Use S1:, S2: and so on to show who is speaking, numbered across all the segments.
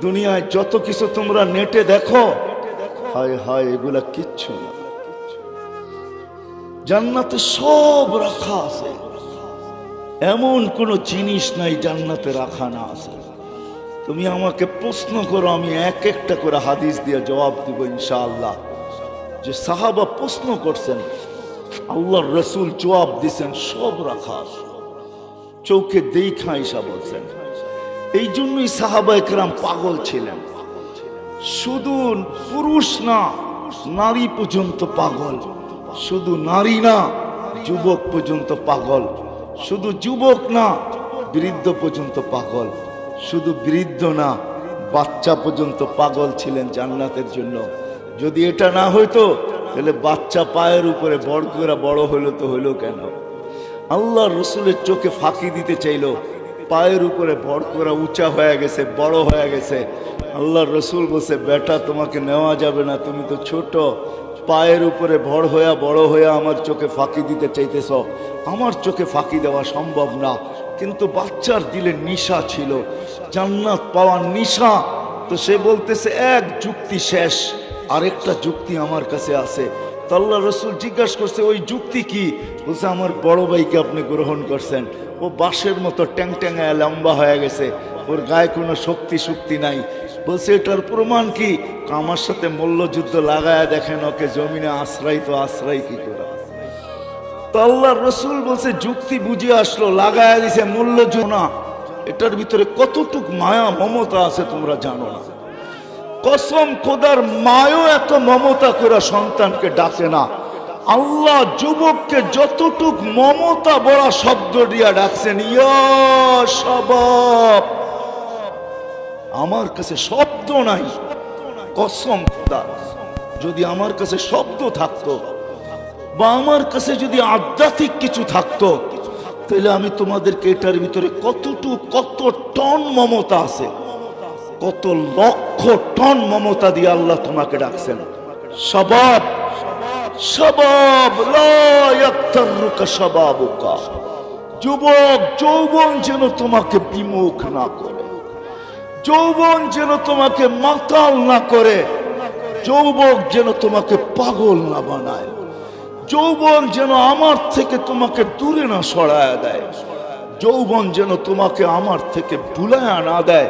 S1: দুনিয়ায় যত কিছু তোমরা নেটে দেখো, হায় হায় এগুলা কিচ্ছু না। জান্নাতে সব রাখা আছে, এমন কোন জিনিস নাই জান্নাতে রাখা না আছে। তুমি আমাকে প্রশ্ন করো, আমি এক একটা করে হাদিস দিয়ে জবাব দিব ইনশাআল্লাহ। যে সাহাবা প্রশ্ন করছেন, আল্লাহর রসুল জবাব দিছেন, সব রাখা আছে, চোখে দেখা ঈসা বলছেন। এই জন্যই সাহাবায়ে কেরাম পাগল ছিলেন। শুধু পুরুষ না, নারী পর্যন্ত পাগল। শুধু নারী না, যুবক পর্যন্ত পাগল। শুধু যুবক না, বৃদ্ধ পর্যন্ত পাগল। শুধু বৃদ্ধ না, বাচ্চা পর্যন্ত পাগল ছিলেন জান্নাতের জন্য। যদি এটা না হইতো তাহলে বাচ্চা পায়ের উপরে বড় করে বড় হইলো তো হইলো কেন? আল্লাহ রসুলের চোখে ফাঁকি দিতে চাইল, পায়ের উপরে বড় করে উঁচা হয়ে গেছে, বড় হয়ে গেছে। আল্লাহ রসুল বলছে, বেটা তোমাকে নেওয়া যাবে না, তুমি তো ছোট। পায়ের উপরে বড় হইয়া আমার চোখে ফাঁকি দিতে চাইতেছ, আমার চোখে ফাঁকি দেওয়া সম্ভব না। কিন্তু বাচ্চার দিলে নিশা ছিল, জান্নাত পাওয়ার নিশা। তো সে বলতেছে এক যুক্তি শেষ, আরেকটা যুক্তি আমার কাছে আছে। তো আল্লাহ রসুল জিজ্ঞাসা করছে, ওই যুক্তি কি? বলছে, আমার বড় ভাইকে আপনি গ্রহণ করছেন, ও বাঁশের মতো ট্যাং ট্যাঙায় লম্বা হয়ে গেছে, ওর গায়ে কোনো শক্তি নাই। বলছে, এটার প্রমাণ কি? আমার সাথে মল্লযুদ্ধ লাগায় দেখেন, ওকে জমিনে আশ্রয় কি করে? তো আল্লাহ রসুল বলছে, যুক্তি বুঝে আসলো, লাগায় দিছে মল্লযুদ্ধ না। এটার ভিতরে কতটুক মায়া মমতা আছে তোমরা জানো না। কসম খোদার, মায়ও এত মমতা করে সন্তানকে ডাকে না। আল্লাহ যুবককে যতটুক মমতা বড় শব্দ দিয়া ডাকছেন, ইয়া শাবাব। আমার কাছে শব্দ নাই, কসম খোদা, যদি আমার কাছে শব্দ থাকতো বা আমার কাছে যদি আধ্যাত্মিক কিছু থাকতো, তাহলে আমি তোমাদেরকে এটার ভিতরে কত টন মমতা আছে, কত লক্ষ টন মমতা দিয়ে আল্লাহ তোমাকে ডাকছেন। শাবাব শাবাব লা ইয়াক্তারুকা শাবাবুকা। যুবক, যৌবন যেন তোমাকে বিমুখ না করে, যৌবন যেন তোমাকে মাতাল না করে, যৌবক যেন তোমাকে পাগল না বানায়, যৌবন যেন আমার থেকে তোমাকে দূরে না সরায় দেয়, যৌবন যেন তোমাকে আমার থেকে ভুলায়া না দেয়,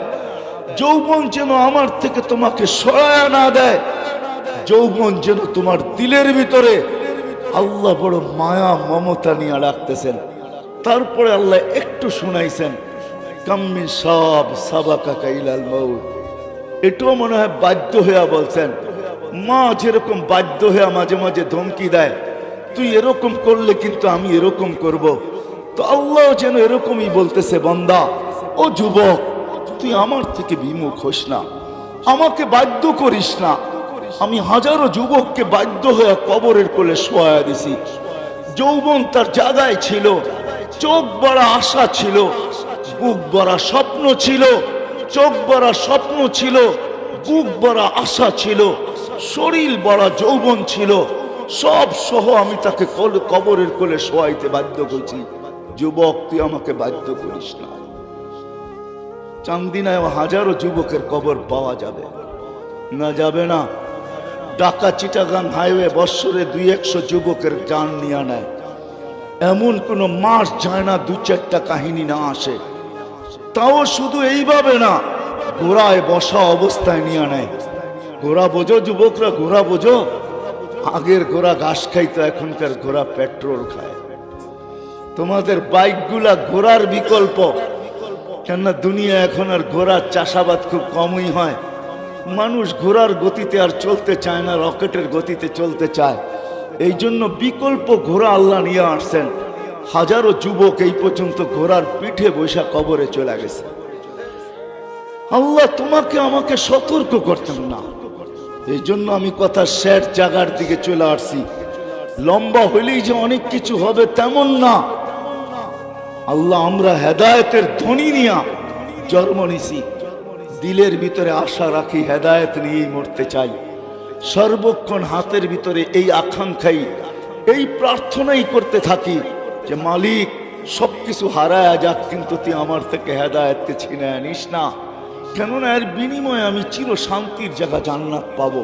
S1: যৌবন যেন আমার থেকে তোমাকে সরায়া না দেয়, যৌবন যেন তোমার দিলের ভিতরে আল্লাহ বড় মায়া মমতা নিয়ে রাখতেছেন। তারপরে আল্লাহ একটু শুনাইছেন, কাম্মিন সব সাবাকা ইলাল মউত। এটাও মনে হয় বাধ্য হইয়া বলছেন। মা যেরকম বাধ্য হইয়া মাঝে মাঝে ধমকি দেয়, তুই এরকম করলে কিন্তু আমি এরকম করব। তো আল্লাহ যেন এরকমই বলতেছে, বান্দা ও যুবক, তুই আমার থেকে বিমুখ হোস না, আমাকে বাধ্য করিস না। আমি হাজারো যুবককে বাধ্য হয়ে কবরের কোলে শোয়া দিছি। যৌবন তার জায়গায় ছিল, চোখ বড় আশা ছিল, বুক বড় স্বপ্ন ছিল, চোখ বড় স্বপ্ন ছিল, বুক বড় আশা ছিল, শরীর বড় যৌবন ছিল, সব সহ আমি তাকে কবরের কোলে শোয়াইতে বাধ্য করছি। যুবক, তুই আমাকে বাধ্য করিস না। চান্দিনায় হাজারো যুবকের কবর পাওয়া যাবে না? যাবে না? ঢাকা চিটাগাং হাইওয়ে বৎসরে 200 যুবকের জান নিয়ে নেয়, এমন কোন মাস যায় না 2-4টা কাহিনী না আসে। তাও শুধু এইভাবে না, ঘোড়ায় বসা অবস্থায় নিয়ে নেয়। ঘোড়া বোঝো যুবকরা, ঘোড়া বোঝো? আগের ঘোড়া ঘাস খাইতো, এখনকার ঘোড়া পেট্রোল খায়। তোমাদের বাইকগুলা ঘোড়ার বিকল্প। কেননা দুনিয়া এখন আর ঘোড়ার চাষাবাদ খুব কমই হয়। মানুষ ঘোড়ার গতিতে আর চলতে চায় না, রকেটের গতিতে চলতে চায়। এই জন্য বিকল্প ঘোড়া আল্লাহ নিয়ে আসছেন। হাজারো যুবক এই পর্যন্ত ঘোড়ার পিঠে বৈশা কবরে চলে গেছে। আল্লাহ তোমাকে আমাকে সতর্ক করতেন না, এই জন্য আমি কথা শেষ জায়গার দিকে চলে আসছি। লম্বা হইলেই যে অনেক কিছু হবে তেমন না। আল্লাহ, আমরা হেদায়েতের ধ্বনি নিয়া জন্ম নিছি, দিলের ভিতরে আশা রাখি, হেদায়েত নিয়েই মরতে চাই। সর্বক্ষণ হাতের ভিতরে এই আকাঙ্ক্ষাই, এই প্রার্থনাই করতে থাকি যে মালিক সবকিছু হারায়া যাক, কিন্তু তুই আমার থেকে হেদায়েতকে ছিনে আনিস না। কেননা এর বিনিময়ে আমি চির শান্তির জায়গা জান্নাত পাবো।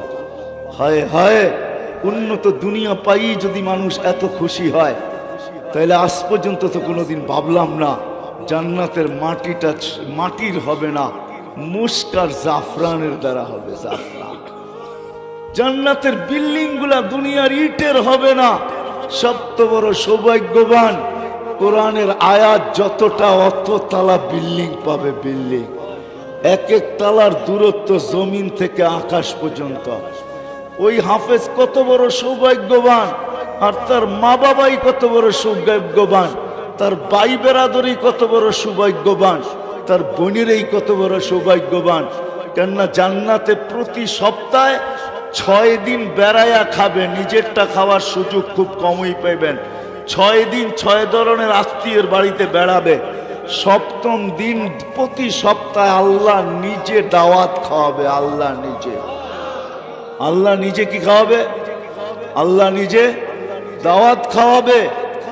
S1: হায় হায়, উন্নত দুনিয়া পাই যদি মানুষ এত খুশি হয়, তাহলে আজ পর্যন্ত তো কোনোদিন ভাবলাম না জান্নাতের মাটিটা মাটির হবে না, মুস্ক আর জাফরানের দ্বারা হবে। জাফরান। জান্নাতের বিল্ডিং গুলা দুনিয়ার ইটের হবে না। সবচেয়ে বড় সৌভাগ্যবান, কোরআনের আয়াত যতটা অত তালা বিল্ডিং পাবে। বিল্ডিং এক এক তালার দূরত্ব জমিন থেকে আকাশ পর্যন্ত। ওই হাফেজ কত বড় সৌভাগ্যবান, আর তার মা বাবাই কত বড় সৌভাগ্যবান, তার ভাই বেরাদরি কত বড় সৌভাগ্যবান, তার বোনেরই কত বড় সৌভাগ্যবান। কেননা জান্নাতে প্রতি সপ্তাহে 6 দিন বেড়ায়া খাবে, নিজেরটা খাওয়ার সুযোগ খুব কমই পাইবেন। 6 দিন 6 ধরনের আত্মীয়ের বাড়িতে বেড়াবে। 7ম দিন প্রতি সপ্তাহে আল্লাহ নিজে দাওয়াত খাওয়াবে। আল্লাহ নিজে, আল্লাহ নিজে কি খাওয়াবে? আল্লাহ নিজে দাওয়াত খাওয়াবে।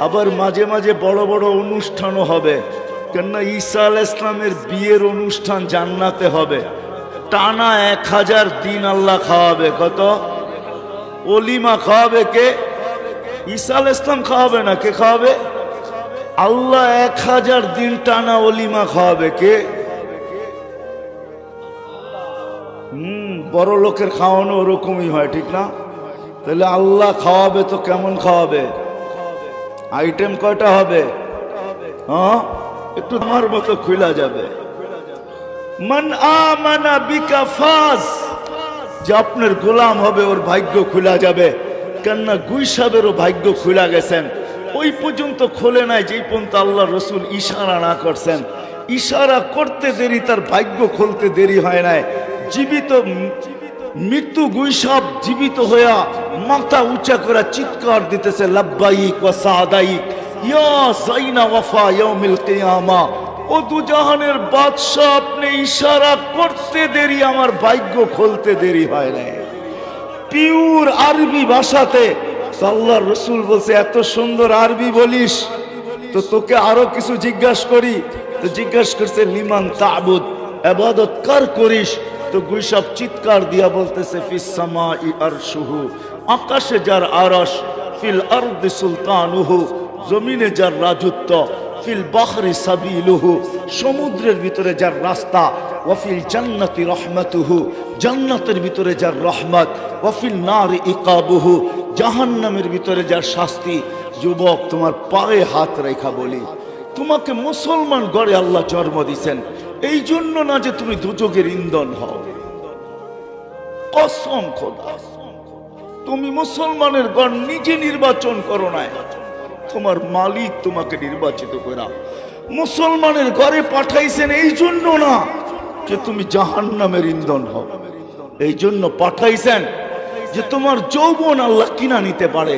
S1: আবার মাঝে মাঝে বড় বড় অনুষ্ঠানও হবে। কেননা ঈসা আলাইহিস সালামের বিয়ের অনুষ্ঠান জান্নাতে হবে। টানা 1000 দিন আল্লাহ খাওয়াবে। কত? ওলিমা খাওয়াবে কে? ঈসা আলাইহিস সালাম খাওয়াবে না, কে খাওয়াবে? আল্লাহ 1000 দিন টানা ওলিমা খাওয়াবে। কে? বড় লোকের খাওয়ানো ওরকমই হয়, ঠিক না? তাহলে আল্লাহ খাওয়াবে তো কেমন খাওয়াবে? আইটেম কয়টা হবে? হ্যাঁ, একটু আমার মতো খুলা যাবে। মান আমানা বিকা ফাজ, যে আপনার গোলাম হবে ওর ভাগ্য খুলা যাবে। কেননা গুইসাবেরও ভাগ্য খুলা গেছেন, ওই পর্যন্ত খোলে নাই যেই পর্যন্ত আল্লাহ রসুল ইশারা না করছেন। ইশারা করতে দেরি, তার ভাগ্য খুলতে দেরি হয় নাই। জীবিত মৃত্যু গুইসাব জীবিত হইয়া মাথা উঁচা করে চিৎকার দিতেছে, লাব্বাইক ওয়া সাদাইক ইয়া যাইনা ওয়াফা ইয়াউমিল কিয়ামা। ও দুজাহানের বাদশা, আপনি ইশারা করতে দেরি, আমার ভাগ্য খুলতে দেরি হয় না। পিওর আরবি ভাষাতে আল্লাহর রাসূল বলছে, এত সুন্দর আরবি বলিস তো তোকে আরো কিছু জিজ্ঞাসা করি। তো জিজ্ঞাসা করছে, লিমান তা'বুদ, ইবাদত কার করিস? তো গুইসাব চিৎকার দিয়া বলতেছে, ফিস সামাই আরশুহু, আকাশে যার আরশ, ফিল আরদি সুলতানুহু, জমিনে যার রাজত্ব, ফিল বাহরি সাবিলুহু, সমুদ্রের ভিতরে যার রাস্তা, ওয়াফিল জান্নাতি রহমাতুহু, জান্নাতের ভিতরে যার রহমত, ওয়াফিল নারি ইকাবুহু, জাহান্নামের ভিতরে যার শাস্তি। যুবক, তোমার পায়ে হাত রেখা বলি, তোমাকে মুসলমান গড়ে আল্লাহ জন্ম দিয়েছেন, এই জন্য না যে তুমি দুযোগের ইন্ধন হও। কসম খোদা, তুমি মুসলমানের গড় নিজে নির্বাচন করো না, তোমার মালিক তোমাকে নির্বাচিত করা মুসলমানের ঘরে পাঠাইছেন। এই জন্য না যে তুমি জাহান্নামের ইন্ধন হও, এই জন্য পাঠাইছেন যে তোমার যৌবন আল্লাহ কিনা নিতে পারে।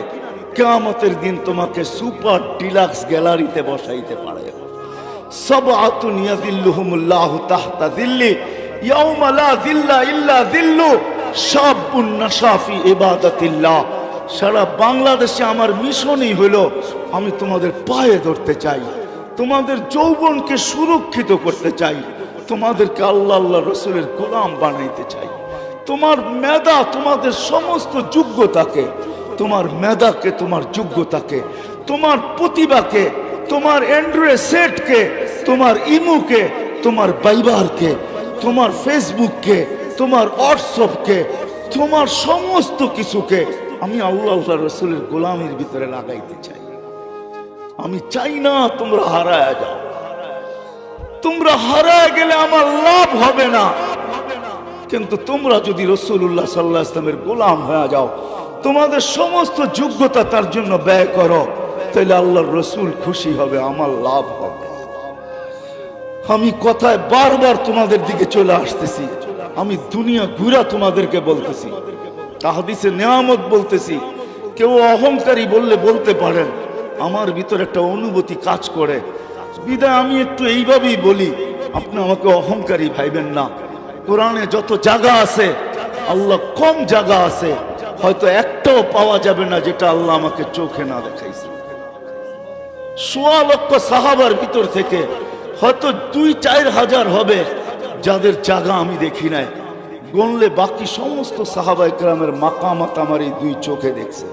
S1: কিয়ামতের দিন তোমাকে সুপার ডিলাক্স গ্যালারিতে বসাইতে পারে। সাবআতুন ইয়াযিল্লুহুমুল্লাহু তাহতা যিল্লি ইয়াওমা লা যিল্লা ইল্লা যিল্লু, শাবুন নাশা ফি ইবাদাতিল্লাহ। সারা বাংলাদেশে আমার মিশনই হলো, আমি তোমাদের পায়ে ধরতে চাই, তোমাদের যৌবনকে সুরক্ষিত করতে চাই, তোমাদেরকে আল্লাহ আল্লাহ রসুলের গোলাম বানাইতে চাই। তোমার মেধা, তোমাদের সমস্ত যোগ্যতাকে, তোমার মেধাকে, তোমার যোগ্যতাকে, তোমার প্রতিভাকে, তোমার অ্যান্ড্রয়েড সেটকে, তোমার ইমুকে, তোমার বাইবারকে, তোমার ফেসবুককে, তোমার হোয়াটসঅ্যাপকে, তোমার সমস্ত কিছুকে আমি আল্লাহ আল্লাহ রসুলের গোলামের ভিতরে লাগাইতে চাই। আমি চাই না তোমরা হারায় যাও। তোমরা হারায় গেলে আমার লাভ হবে না, কিন্তু তোমরা যদি রাসূলুল্লাহ সাল্লাল্লাহু আলাইহি ওয়াসাল্লামের গোলাম হয়ে যাও, তোমাদের সমস্ত যোগ্যতা তার জন্য ব্যয় করো, তাহলে আল্লাহর রাসূল খুশি হবে, আমার লাভ হবে। আমি কথায় বারবার তোমাদের দিকে চলে আসতেছি, আমি দুনিয়া ঘুরা তোমাদেরকে বলতেছি, তাহাদিসে নেয়ামত বলতেছি। কেউ অহংকারী বললে বলতে পারেন, আমার ভিতর একটা অনুভূতি কাজ করে, বিদায় আমি একটু এইভাবেই বলি, আপনি আমাকে অহংকারী ভাইবেন না। কোরআনে যত জায়গা আছে, আল্লাহ কম জায়গা আছে হয়তো একটাও পাওয়া যাবে না যেটা আল্লাহ আমাকে চোখে না দেখাইছে। 1.25 লক্ষ সাহাবার ভিতর থেকে হয়তো 2-4 হাজার হবে যাদের জায়গা আমি দেখি নাই, গণলে বাকি সমস্ত সাহাবা একরামের মাকামাত আমার এই দুই চোখে দেখছে।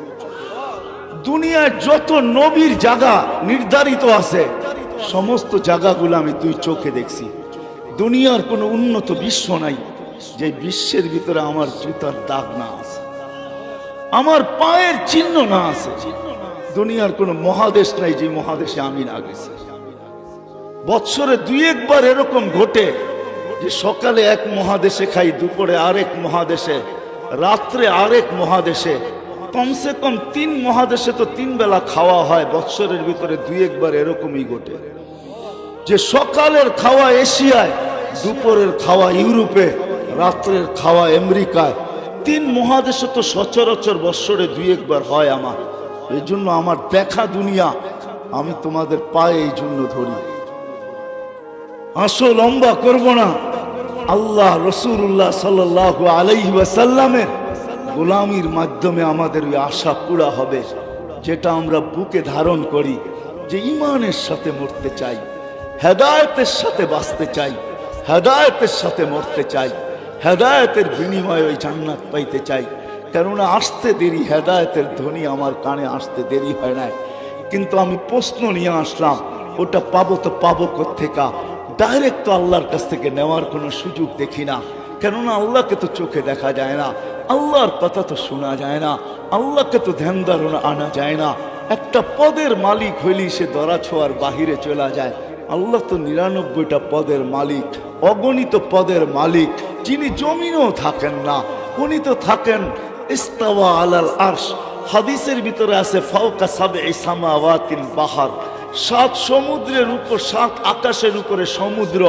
S1: দুনিয়ায় যত নবীর জায়গা নির্ধারিত আছে সমস্ত জায়গাগুলো আমি দুই চোখে দেখছি। দুনিয়ার কোনো উন্নত বিশ্ব নাই যে বিশ্বের ভিতরে আমার জুতার দাগ না আছে, আমার পায়ের চিহ্ন না আছে। দুনিয়ার কোনো মহাদেশ নাই যে মহাদেশে আমি না গেছি। বৎসরে দুই একবার এরকম ঘটে যে সকালে এক মহাদেশে খাই, দুপুরে আরেক মহাদেশে, রাত্রে আরেক মহাদেশে। কমসে কম 3 মহাদেশে তো 3 বেলা খাওয়া হয়। বৎসরের ভিতরে দুই একবার এরকমই ঘটে যে সকালের খাওয়া এশিয়ায়, দুপুরের খাওয়া ইউরোপে, রাত্রের খাওয়া আমেরিকায়। 3 মহাদেশে তো সচরাচর বৎসরে দুই একবার হয় আমার। এই জন্য আমার দেখা দুনিয়া আমি তোমাদের পায়ে এই জন্য ধরি। আসো লম্বা করব না, আল্লাহ রাসূলুল্লাহ সাল্লাল্লাহু আলাইহি ওয়াসাল্লামের গোলামির মাধ্যমে আমাদের ওই আশা পুরা হবে যেটা আমরা বুকে ধারণ করি, যে ঈমানের সাথে মরতে চাই, হেদায়েতের সাথে বাঁচতে চাই, হেদায়েতের সাথে মরতে চাই, হেদায়েতের বিনিময়ে ওই জান্নাত পাইতে চাই। কেননা আসতে দেরি, হেদায়েতের ধ্বনি আমার কানে আসতে দেরি হয় না। কিন্তু আমি প্রশ্ন নিয়ে আসলাম, ওটা পাবো তো পাবো কোত্থেকা? ডাইরেক্ট তো আল্লাহর কাছ থেকে নেওয়ার কোনো সুযোগ দেখি না। কেননা আল্লাহকে তো চোখে দেখা যায় না, আল্লাহর কথা তো শোনা যায় না, আল্লাহকে তো ধ্যান ধারণা আনা যায় না। একটা পদের মালিক হইলেই সে ধরা ছোঁয়ার বাহিরে চলে যায়। আল্লাহ তো 99টা পদের মালিক, অগণিত পদের মালিক। যিনি জমিনেও থাকেন না, উনি তো থাকেন ইস্তাওয়া আলাল আরশ। হাদিসের ভিতরে আছে ফাওকা সাবঈ সামাওয়াতিল বাহার, 7 সমুদ্রের উপর, 7 আকাশের উপরে সমুদ্র।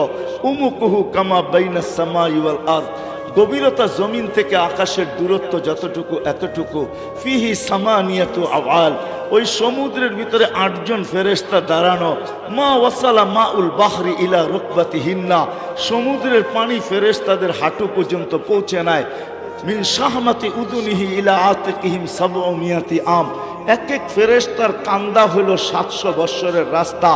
S1: উমুকুহু কামা বাইনাস সামাই ওয়াল আরদ, গভীরতা জমিন থেকে আকাশের দূরত্ব যতটুকু এতটুকু। ফিহি সামানিয়াতু আওয়াল, ওই সমুদ্রের ভিতরে 8 জন ফেরেশতা দাঁড়ানো। মা ওয়াসালা মাউল বাহরি ইলা রুকবাতিহিন্না, সমুদ্রের পানি ফেরেশতাদের হাঁটু পর্যন্ত পৌঁছে নেয়। মিন শাহমাতি উদুনিহি ইলা আতিকিহিম 700 আম, এক এক ফেরেশতার কান্দা হলো 700 বৎসরের রাস্তা।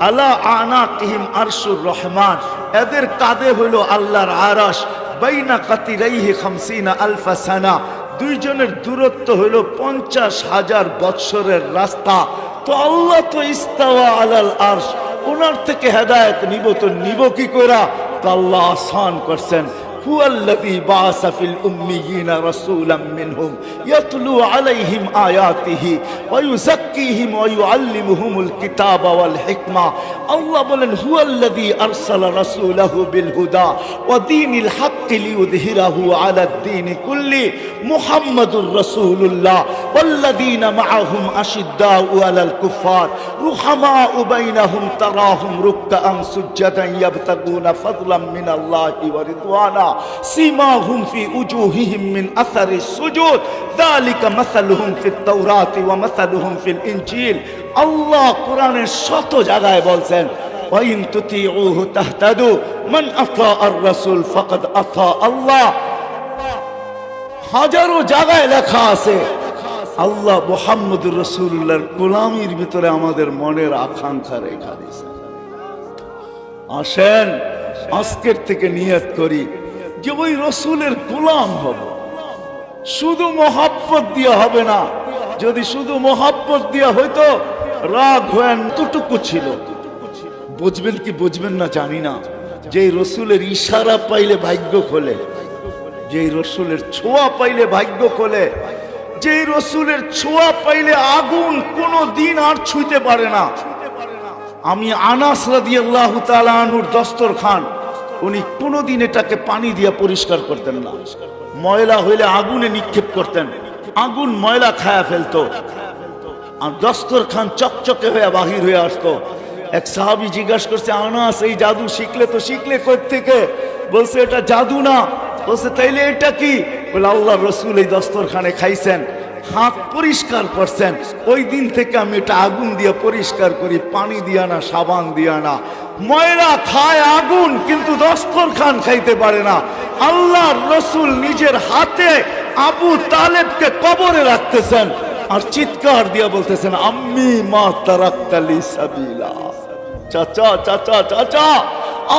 S1: আলা আনাকিহিম আরশুর রহমান, এদের কাঁধে হলো আল্লাহর আরশ। বাইনা কাতিরাইহি 50 আলফা সানা, দুইজনের দূরত্ব হলো 50,000 বৎসরের রাস্তা। তো আল্লাহ তো ইস্তাওয়া আলাল আরশ, ওনার থেকে হেদায়েত নিব তো নিব কি করে? তো আল্লাহ আসান করছেন। هو الذي بعث في الأميين رسولا منهم يتلو عليهم آياته ويزكيهم ويعلمهم الكتاب والحكمة. الله بولن هو الذي أرسل رسوله بالهدى ودين الحق ليظهره على الدين كله. محمد رسول الله والذين معهم أشداء على الكفار رحماء بينهم تراهم ركعا سجدا يبتغون فضلا من الله ورضوانا سيماهم في وجوههم من أثر السجود ذلك مثلهم في التوراة ومثلهم في الإنجيل. الله قرآن শত জায়গায় বলছেন وإن تطيعوه تهتدوا من أطاع الرسول فقد أطاع الله। হাজারো জায়গায় লেখা আছে আল্লাহ মুহাম্মদুর রাসূলুল্লাহর গোলামির ভিতরে আমাদের মনের আকাঙ্ক্ষা রেখা দিয়েছেন। আসেন আজকের থেকে নিয়ত করি যে ওই রসুলের গোলাম হব। শুধু মহাব্বত দিয়ে হবে না, যদি শুধু মহাব্বত দিয়ে হইতো রাগ হয়ে এতটুকু ছিল। বুঝবেন কি বুঝবেন না জানি না, যে রসুলের ইশারা পাইলে ভাগ্য খোলে, যে রসুলের ছোঁয়া পাইলে ভাগ্য খোলে, যে রসুলের ছোঁয়া পাইলে আগুন কোনো দিন আর ছুঁতে পারে না। আমি আনাস রাদিয়াল্লাহু তাআলা আনহুর দস্তরখান, উনি কোনোদিন এটাকে পানি দিয়ে পরিষ্কার করতেন না। ময়লা হইলে আগুনে নিক্ষেপ করতেন, আগুন ময়লা খায়া ফেলতো, আর দস্তরখান চকচকে হয়ে বাহির হয়ে আসতো। এক সাহাবী জিজ্ঞাসা করছে, আনাস এই জাদু শিখলে তো শিখলে কই থেকে? বলছে এটা জাদু না। বলছে তাইলে এটা কি? বলে আল্লাহর রাসূল এই দস্তরখানে খাইছেন, হাত পরিষ্কার করছেন, ওই দিন থেকে আমি এটা আগুন দিয়ে পরিষ্কার করি, পানি দিয়া না, সাবান দিয়া না। ময়লা খায় আগুন, কিন্তু দস্তরখান খাইতে পারে না। আল্লাহর রাসূল নিজের হাতে আবু তালেবকে কবরে রাখতেছেন আর চিৎকার দিয়া বলতেছেন, আম্মি মা তারাক্তালি সাবিলা। চাচা চাচা চাচা,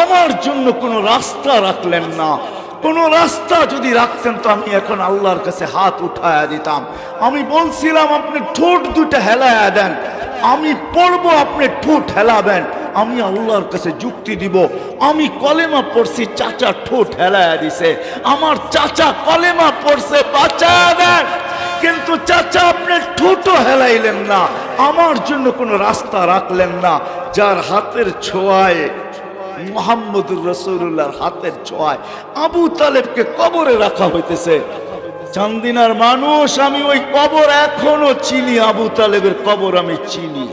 S1: আমার জন্য কোনো রাস্তা রাখলেন না। কোনো রাস্তা যদি রাখতেন তো আমি এখন আল্লাহর কাছে হাত উঠায়া দিতাম। আমি বলছিলাম আপনি ঠোঁট দুটা হেলায়া দেন, আমি পড়বো, আপনি ঠোঁট হেলাবেন, আমি আল্লাহর কাছে যুক্তি দিব। আমি কলেমা পড়ছি, চাচা ঠোঁট হেলায়া দিছে, আমার চাচা কলেমা পড়ছে, বাঁচায়া দেন। কিন্তু চাচা আপনি ঠোঁটও হেলাইলেন না, আমার জন্য কোনো রাস্তা রাখলেন না। যার হাতের ছোঁয়ায়, মুহাম্মদুর রাসূলুল্লাহর হাতের ছোঁয়ায় আবু তালেবকে কবরে রাখা হইতেছে। চান্দিনার মানুষ, আমি ওই কবর এখনো চিনি, আবু তালেবের কবর আমি চিনি।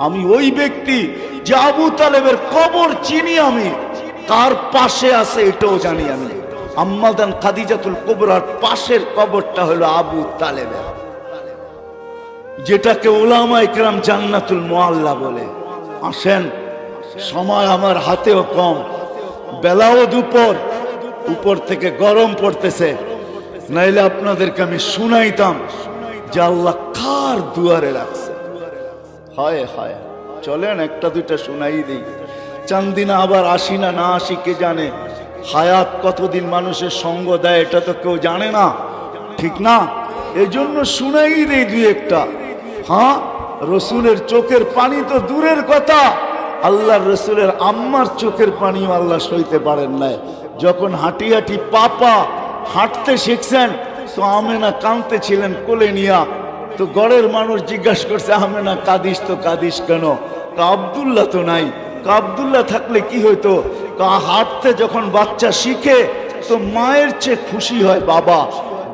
S1: আমি ওই ব্যক্তি যে আবু তালেবের কবর চিনি। আমি কার পাশে আছে এটাও জানি। আমি আম্মাদান খাদিজাতুল কুবরার পাশের কবরটা হলো আবু তালেবের, যেটাকে উলামায়ে কেরাম জান্নাতুল মুআল্লা বলে। আসেন, সময় আমার হাতেও কম, বেলাও দুপুর, উপর থেকে গরম পড়তেছে, নাইলে আপনাদেরকে আমি শুনাইতাম যে আল্লাহ কার দুয়ারে রাখছে। হয় হয়, চলেন একটা দুইটা শুনাই দিই। চান্দিনা আবার আসি না না আসি কে জানে। হায়াত কতদিন মানুষের সঙ্গ দেয় এটা তো কেউ জানে না, ঠিক না? এজন্য শুনাই দেই দুই একটা। হ্যাঁ, রসুলের চোখের পানি তো দূরের কথা, আল্লাহর রসুলের আম্মার চোখের পানিও আল্লাহ সইতে পারেন নাই। যখন হাঁটি হাঁটি পাপা হাঁটতে শিখছেন তো আমেনা কাঁদতে ছিলেন কোলে নিয়া। তো গড়ের মানুষ জিজ্ঞাসা করছে, আমেনা কাঁদিস তো কাঁদিস কেন? আব্দুল্লাহ তো নাই। আব্দুল্লাহ থাকলে কি হইতো? হাঁটতে যখন বাচ্চা শিখে তো মায়ের চেয়ে খুশি হয় বাবা।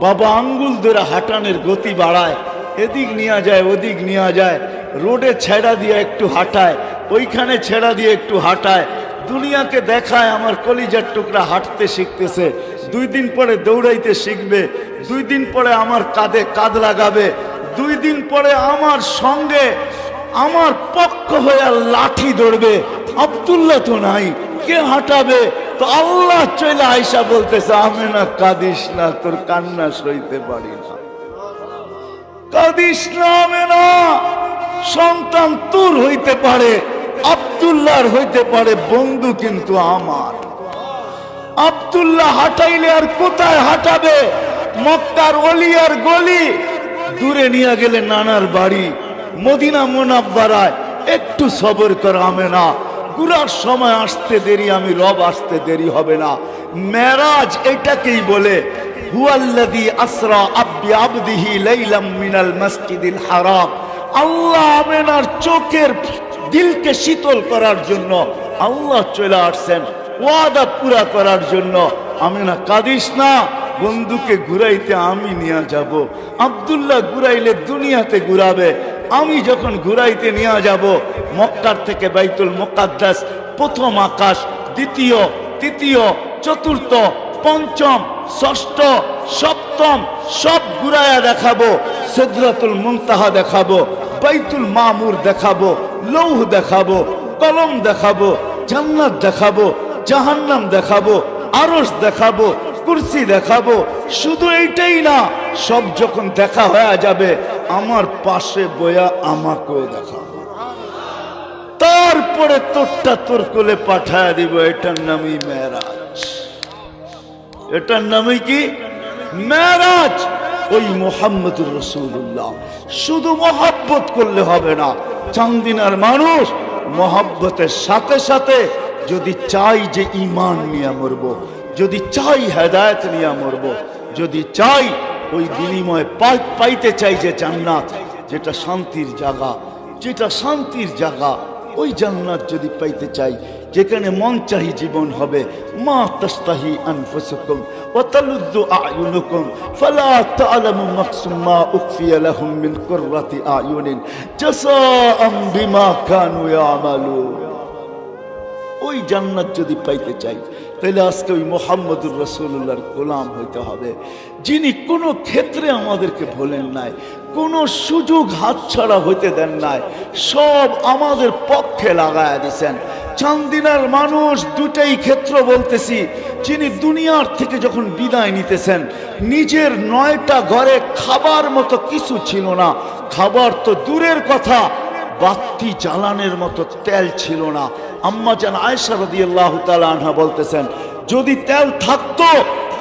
S1: বাবা আঙ্গুল ধরে হাঁটানোর গতি বাড়ায়, এদিক নিয়ে যায় ওদিক নিয়ে যায়, রোডে ছেড়া দিয়ে একটু হাঁটায়, ওইখানে ছেড়া দিয়ে একটু হাঁটায়, দুনিয়াকে দেখায় আমার কলিজার টুকরা হাঁটতে শিখতেছে। 2 দিন পরে দৌড়াইতে শিখবে, 2 দিন পরে আমার কাঁধে কাঁধ লাগাবে, 2 দিন পরে আমার সঙ্গে আমার পক্ষ হয়ে লাঠি ধরবে। আব্দুল্লাহ তো নাই, কে হাঁটাবে? তো আল্লাহ চলে আয়সা বলতেছে, আমেনা কাঁদিস না, তোর কান্না সইতে পারি না, কাঁদিস না আমেনা। সন্তান তোর হইতে পারে, আব্দুল্লাহর হইতে পারে, বন্ধু কিন্তু আমার। আব্দুল্লাহ হাঁটাইলে আর কোথায় হাঁটাবে? মক্কার অলিয়ার গলি, দূরে নিয়ে গেলে নানার বাড়ি, মদিনা মুনাব্বারায়। একটু সবর কর আমেনা, ঘুরার সময় আসতে দেরি, আমি রব আসতে দেরি হবে না। মেরাজ এটাকেই বলে, হুয়াল্লাযী আসরা বিআবদিহি লাইলাম মিনাল মসজিদিল হারাম। আল্লাহ আমেনার চোখের দিলকে শীতল করার জন্য আল্লাহ চলে আসছেন, ওয়াদা পুরা করার জন্য। আমেনা কাঁদিস না, বন্ধুকে ঘুরাইতে আমি নিয়ে যাব। আব্দুল্লাহ ঘুরাইলে দুনিয়াতে ঘুরাবে, আমি যখন ঘুরাইতে নিয়ে যাব মক্কার থেকে বাইতুল মুকাদ্দাস, প্রথম আকাশ, দ্বিতীয়, তৃতীয়, চতুর্থ, পঞ্চম, ষষ্ঠ, সপ্তম সব ঘুরাইয়া দেখাবো। সিদরাতুল মুনতাহা দেখাবো, বাইতুল মামুর দেখাবো, লৌহ দেখাবো, কলম দেখাবো, জান্নাত দেখাবো, জাহান্নাম দেখাবো, আরশ দেখাবো, কুরসি দেখাবো। শুধু এইটাই না, সব যখন দেখা হয়ে যাবে আমার পাশে বয়া আমাকেও দেখাবো, তারপরে তোরটা তোর কোলে পাঠায় দিব। এটার নামই মেরাজ। এটার নামই কি? মেরাজ। ওই মুহাম্মদুর রাসূলুল্লাহ। শুধু মহব্বত করলে হবে না। চান্দিনার মানুষ মহব্বতের সাথে সাথে যদি চাই যে ঈমান নিয়ে মরব, যদি চাই হেদায়েত নিয়ে মরব, যদি চাই ওই বিনিময়ে পাইতে চাই যে জান্নাত, যেটা শান্তির জায়গা, যেটা শান্তির জায়গা, ওই জান্নাত যদি পাইতে চাই, যেখানে মন চাহি জীবন হবে। মা তাস্তাহি আনফুসুকুম ওয়া তালুযু আ'য়ুনুকুম ফালা তা'লামু নাফসুম মা উখফিয়া লাহুম মিন কুররাতি আ'য়ুনিন জাযাআম বিমা কানু ইয়ামালুন। ওই জান্নাত যদি পাইতে চাই তাহলে আজকে ওই মুহাম্মদুর রাসূলুল্লাহর গোলাম হইতে হবে, যিনি কোনো ক্ষেত্রে আমাদেরকে ভোলেন নাই, কোনো সুযোগ হাতছাড়া হইতে দেন নাই, সব আমাদের পক্ষে লাগায়া দিছেন। চান্দিনার মানুষ দুটাই ক্ষেত্র বলতেছি, যিনি দুনিয়ার থেকে যখন বিদায় নিতেছেন, নিজের 9টা ঘরে খাবার মতো কিছু ছিল না। খাবার তো দূরের কথা, বাতি জ্বালানোর মতো তেল ছিল না। আম্মা জান আয়েশা রাদিয়াল্লাহু তাআলা আনহা বলতেছেন, যদি তেল থাকতো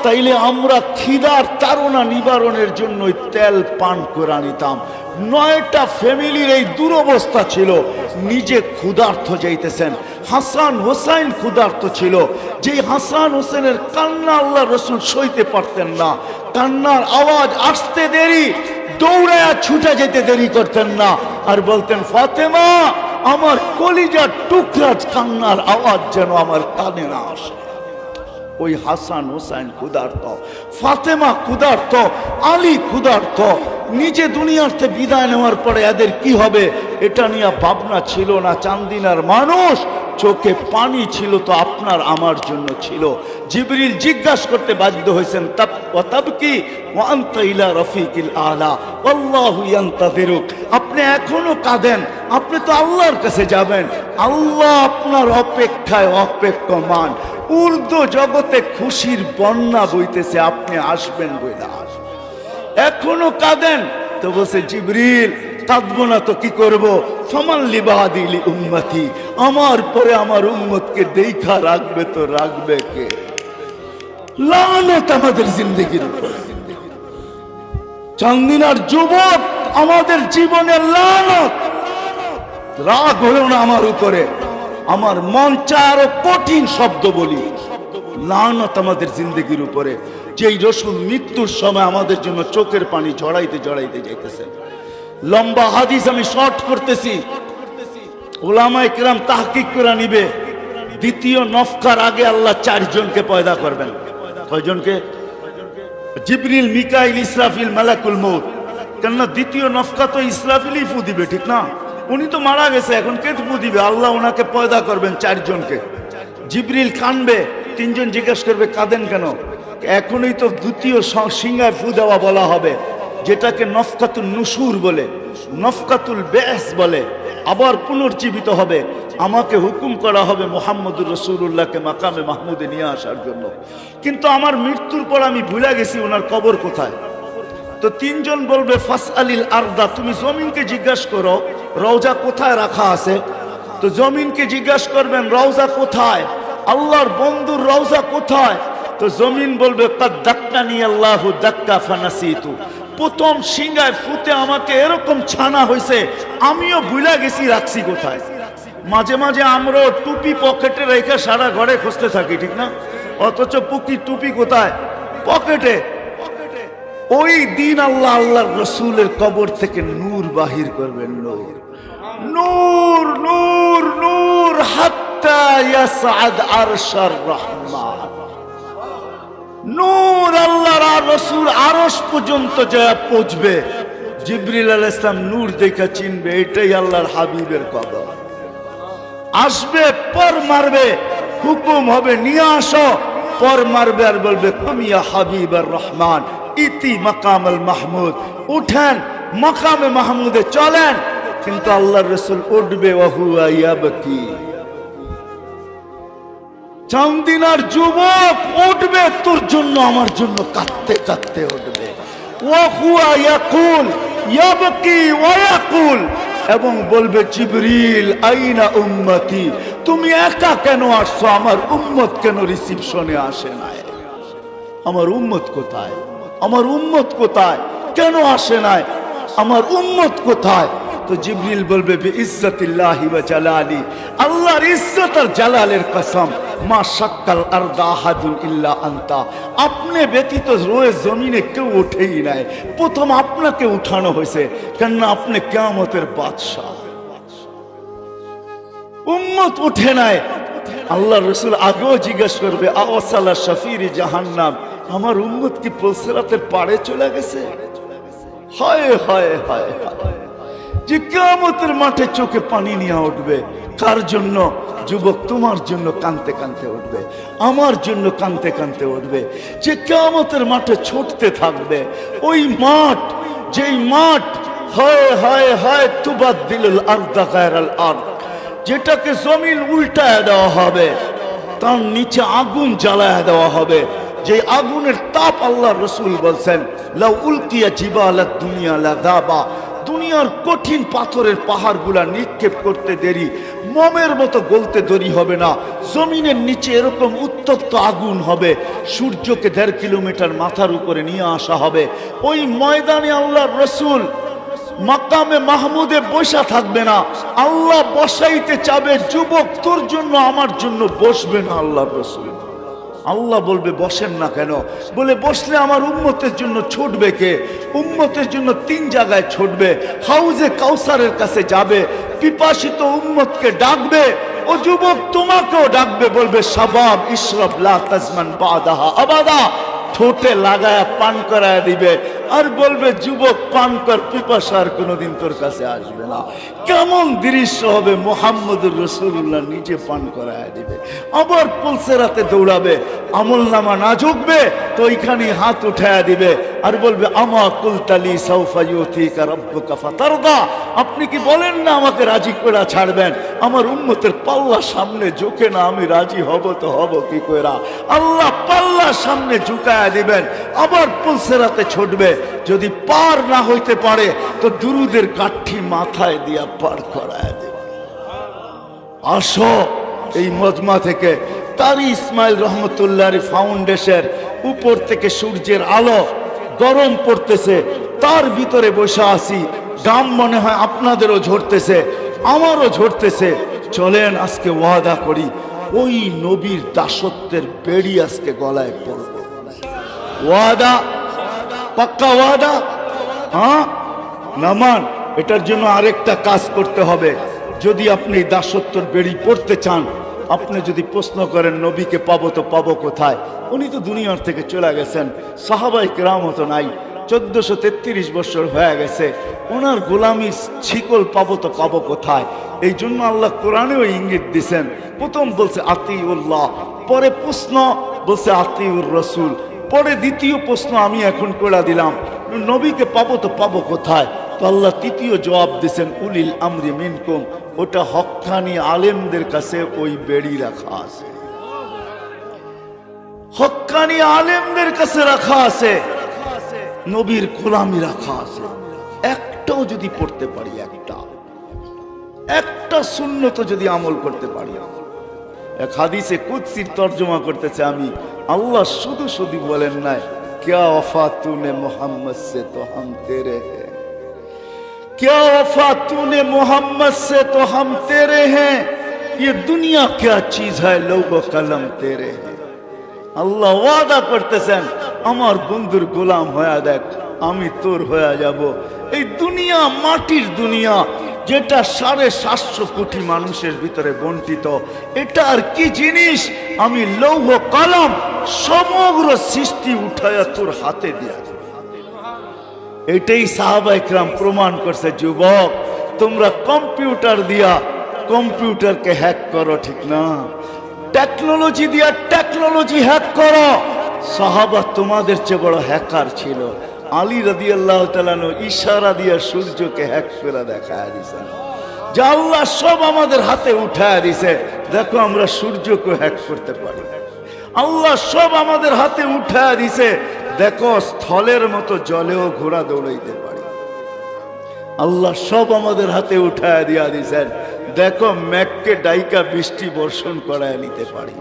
S1: তাইলে আমরা খিদার তাড়না নিবারণের জন্য তেল পান করে নিতাম। 9টা ফ্যামিলির এই দুরবস্থা ছিল, নিজে ক্ষুধার্ত যাইতেছেন, হাসান হোসেন ক্ষুধার্ত ছিল। যে হাসান হোসেনের কান্না আল্লাহ রসুল সইতে পারতেন না, কান্নার আওয়াজ আসতে দেরি, দৌড়ায়া ছুটে যেতে দেরি করতেন না, আর বলতেন, ফাতেমা আমার কলিজার টুকরা কান্নার আওয়াজ যেন আমার কানে না আসে। ওই হাসান হোসেন ক্ষুধার্ত, ফাতেমা ক্ষুধার্ত, আলী ক্ষুধার্ত। নিজে দুনিয়াতে বিদায় নেওয়ার পরে এদের কি হবে এটা নিয়ে ভাবনা ছিল না। চান্দিনার মানুষ, চোখে পানি ছিল তো আপনার আমার জন্য ছিল। জিবরিল জিজ্ঞাসা করতে বাধ্য হয়েছেন, তাবকি ওয়া আনতা ইলা রফিকিল আলা আল্লাহু ইয়ান্তাযিরুক। আপনি এখনো কাঁদেন, আপনি তো আল্লাহর কাছে যাবেন, আল্লাহ আপনার অপেক্ষায় অপেক্ষমান। উর্দু জগতে খুশির বন্যা বইতেছে, আপনি আসবেন বইলা এখনো কাঁদেন। তো বলছে জিবরিল কাঁদবো না তো কি করব? ফামান লিবাদি লি উম্মতি, আমার পরে আমার উম্মতকে দেখা রাখবে তো রাখবে কে? লানত আমাদের জিন্দেগির উপর। চান্দিনার যুবক, আমাদের জীবনের লানত। রাগ হলো না আমার উপরে, আমার মন চায় আরো কঠিন শব্দ বলি। লানত আমাদের জিন্দেগির উপরে। যেই রসুল মৃত্যুর সময় আমাদের জন্য চোখের পানি ঝরাইতে ঝরাইতে যাইতেছেন। লম্বা হাদিস আমি শর্ট করতেছি, ওলামায়ে কেরাম তাহকিক করে নিবে। দ্বিতীয় নফকার আগে আল্লাহ 4 জনকে পয়দা করবেন। কয়জনকে? জিবরিল, মিকাইল, ইসরাফিল, মালাকুল মউত। কেননা দ্বিতীয় নফকা তো ইসরাফিলই ফু দিবে, ঠিক না? উনি তো মারা গেছে, এখন কে ফু দিবে? আল্লাহ ওনাকে পয়দা করবেন 4 জনকে। জিবরিল কানবে, 3 জন জিজ্ঞেস করবে কাঁদেন কেন? এখনই তো দ্বিতীয় সিংহায় ফু দেওয়া বলা হবে, যেটাকে নফকাতুল নুশুর বলে, নফকাতুল বেস বলে। আবার পুনর্জীবিত হবে, আমাকে হুকুম করা হবে মুহাম্মদুর রাসূলুল্লাহকে মাকামে মাহমুদে নিয়ে আসার জন্য। কিন্তু আমার মৃত্যুর পর আমি ভুলে গেছি ওনার কবর কোথায়। তো 3 জন বলবে ফাসআলিল আরদা, তুমি জমিনকে জিজ্ঞাসা করো রওজা কোথায় রাখা আছে। তো জমিনকে জিজ্ঞাসা করবেন রওজা কোথায়, আল্লাহর বন্ধুর রওজা কোথায়। তো জমিন বলবে কাদ দাক্কানি আল্লাহু দাক্কা ফানাসিতু, প্রথম সিংহায় ফুতে আমাকে এরকম ছানা হয়েছে, আমিও ভুলে গেছি রাখছি কোথায়। মাঝে মাঝে আমরা টুপি পকেটে রেখে সারা ঘরে খুঁজতে থাকি, ঠিক না? অথচ টুপি কোথায়? পকেটে। ওই দিন আল্লাহ আল্লাহর রসুলের কবর থেকে নূর বাহির করবেন, নূর নূর নূর নূর, হাত্তা ইয়াসআদ আরশার রহমান। নূর আল্লাহর আর রসুল আরশ পর্যন্ত যা পৌঁছবে। জিবরিল আলাইহিস সালাম নূর দেখে চিনবে এটাই আল্লাহর হাবিবের কবর। আসবে, পর মারবে, হুকুম হবে নিয়ে আসো, পর মারবে আর বলবে কুম ইয়া হাবিবার রহমান ইতি মাকামাল মাহমুদ, উঠেন মাকামে মাহমুদে চলেন। কিন্তু আল্লাহর রাসূল উঠবে ওয়া হুয়া ইয়াবকি। চান্দিনার যুবক উঠবে তোর জন্য আমার জন্য কাঁদতে কাঁদতে উঠবে। ওয়া হুয়া ইয়াকুল ইয়াবকি ওয়া ইয়াকুল, এবং বলবে জিবরিল আইনা উম্মতি, তুমি একা কেন আসছো? আমার উম্মত কেন রিসিপশনে আসে নাই? আমার উম্মত কোথায়? আমার উম্মত কোথায়? কেন আসে নাই? আমার উম্মত কোথায়? তো জিবরিল বলবে বিইজ্জাতিল্লাহি ওয়া জালালি, আল্লাহর ইজ্জত আর জালালের কসম, মা শাক্কাল আরদা আহাদুন ইল্লা আনতা, আপনি ব্যতীত রোয়ে জমিনে কেউ ওঠেই নাই, প্রথম আপনাকে উঠানো হয়েছে, কেননা আপনি কিয়ামতের বাদশা। উম্মত উঠে নাই। আল্লাহর রাসূল আগেও জিজ্ঞেস করবে আওয়াসালা শাফিরি জাহান্নাম, আমার উম্মত কি পুলসিরাতের পাড়ে চলে গেছে? হায় হায় হায় হায়, যে কিয়ামতের মাঠে চোখে পানি নিয়ে উঠবে। কার জন্য? যুবক, তোমার জন্য কাঁদতে কাঁদতে উঠবে, আমার জন্য কাঁদতে কাঁদতে উঠবে। যে কিয়ামতের মাঠে ছুটতে থাকবে, ওই মাঠ, যেই মাঠ হায় হায় হায় তুবাদ্দিলুল আরদা গায়রাল আরদ, যেটাকে জমিন উল্টায় দেওয়া হবে, তার নিচে আগুন জ্বালায় দেওয়া হবে। যে আগুনের তাপ আল্লাহর রাসূল বলছেন লাউ উলকিয়া জিবালাত দুনিয়া লাযাবা, দুনিয়ার কঠিন পাথরের পাহাড়গুলা নিক্ষেপ করতে দেরি, মোমের মতো গলতে দেরি হবে না। জমিনের নিচে এরকম উত্তপ্ত আগুন হবে, সূর্যকে 1.5 কিলোমিটার মাথার উপরে নিয়ে আসা হবে। ওই ময়দানে আল্লাহর রসুল মাকামে মাহমুদে বসা থাকবে না, আল্লাহ বসাইতে চাবে, যুবক তোর জন্য আমার জন্য বসবে না আল্লাহর রসুল। আল্লাহ বলবে বসেন না কেন? বলে বসলে আমার উম্মতের জন্য ছুটবে কে? উম্মতের জন্য 3 জায়গায় ছুটবে। হাউজে কাউসারের কাছে যাবে, পিপাসিত উম্মতকে ডাকবে, ও যুবক তোমাকেও ডাকবে, বলবে শাবাব ইশরাব লা তাজমান বাদাহা আবাদা, ঠোঁটে লাগায়া পান করায় দিবে, আর বলবে যুবক পান কর, পিপাসা আর কোনোদিন তোর কাছে আসবে না। কেমন দৃশ্য হবে! মুহাম্মদুর রাসূলুল্লাহ নিজে পান করায় দিবে, আবার পুলসেরাতে দৌড়াবে, আমল নামা না ঝুঁকবে তো ওইখানে হাত উঠায়া দিবে আর বলবে আমা কুলতালি সাউফা ইউতিকা রাব্বুকা ফাতারদা, আপনি কি বলেন না আমাকে রাজি করে ছাড়বেন? আমার উম্মতের পাল্লা সামনে ঝুঁকে না, আমি রাজি হব তো হব কি কইরা? আল্লাহ পাল্লা সামনে ঝুঁকায়া দিবেন, আবার পুলসেরাতে ছুটবে। যদি পার না হইতে পারে তো দুরুদের কাঠি মাথায় দিয়া পার করায় দেবে। আসো এই মজমা থেকে তারি ইসমাইল রহমতুল্লাহ ফাউন্ডেশন, উপর থেকে সূর্যের আলো গরম পড়তেছে, তার ভিতরে বসে আছি, গাম মনে হয় আপনাদেরও ঝরতেছে, আমারও ঝরতেছে। চলেন আজকে ওয়াদা করি, ওই নবীর দাসত্বের বেড়ি আজকে গলায় পড়ব। ওয়াদা, পাক্কা ওয়াদা। হ্যাঁ, নামান। এটার জন্য আরেকটা কাজ করতে হবে। যদি আপনি দাসত্বের বেড়ি পড়তে চান, আপনি যদি প্রশ্ন করেন নবীকে পাবো তো পাবো কোথায়? উনি তো দুনিয়ার থেকে চলে গেছেন, সাহাবায়ে কেরামও তো নাই, 1433 বছর হয়ে গেছে, ওনার গোলামি শিকল পাবো তো পাবো কোথায়? এই জন্য আল্লাহ কোরআনেও ইঙ্গিত দিছেন। প্রথম বলছে আতিউল্লাহ, পরে প্রশ্ন বলছে আতিউর রসুল, পরে দ্বিতীয় প্রশ্ন আমি এখন করে দিলাম, নবীকে পাবো তো পাবো কোথায়? তো আল্লাহ তৃতীয় জবাব দিছেন উলিল আমরি মিনকুম, ওটা হক্কানি আলেমদের কাছে ওই বেড়ি রাখা আছে, হক্কানি আলেমদের কাছে রাখা আছে, নবীর গোলামি রাখা আছে। একটাও যদি পড়তে পারি, একটা সুন্নত যদি আমল করতে পারি। এক হাদিসে কুদসির তর্জমা করতেছে আমি, আল্লাহ শুধু শুধু বলেন নাই क्या वफा तूने मोहम्मद से तो हम तेरे हैं, क्या वफा तूने मोहम्मद से तो हम तेरे हैं, ये दुनिया क्या चीज है लोगो कलम तेरे हैं। আল্লাহ ওয়াদা করতেছেন আমার বন্ধুর গোলাম হয়ে দেখ, আমি তোর হয়ে যাব। এই দুনিয়া মাটির দুনিয়া, যেটা 750 কোটি মানুষের ভিতরে বন্টিত, এটা আর কি জিনিস? আমি লৌহ কলম সমগ্র সৃষ্টি উঠায়া তোর হাতে দিয়া। এটাই সাহাবায়ে কেরাম প্রমাণ করছে। যুবক, তোমরা কম্পিউটার দিয়া কম্পিউটারকে হ্যাক করো, ঠিক না? টেকনোলজি দিয়া টেকনোলজি হ্যাক করো। সাহাবা তোমাদের চেয়ে বড় হ্যাকার ছিল। আলী রাদিয়াল্লাহু তাআলা ইশারা দিয়া সূর্যকে হ্যাক করে দেখায় দিয়েছেন, যা আল্লাহ সব আমাদের হাতে উঠায় দিছে। দেখো আমরা সূর্যকে হ্যাক করতে পারি, আল্লাহ সব আমাদের হাতে উঠায় দিছে। দেখো স্থলের মতো জলেও ঘোড়া দৌড়াইতে পারি, আল্লাহ সব আমাদের হাতে উঠায় দিয়া দিছেন। দেখো মেঘকে ডাইকা বৃষ্টি বর্ষণ করায় নিতে পারি,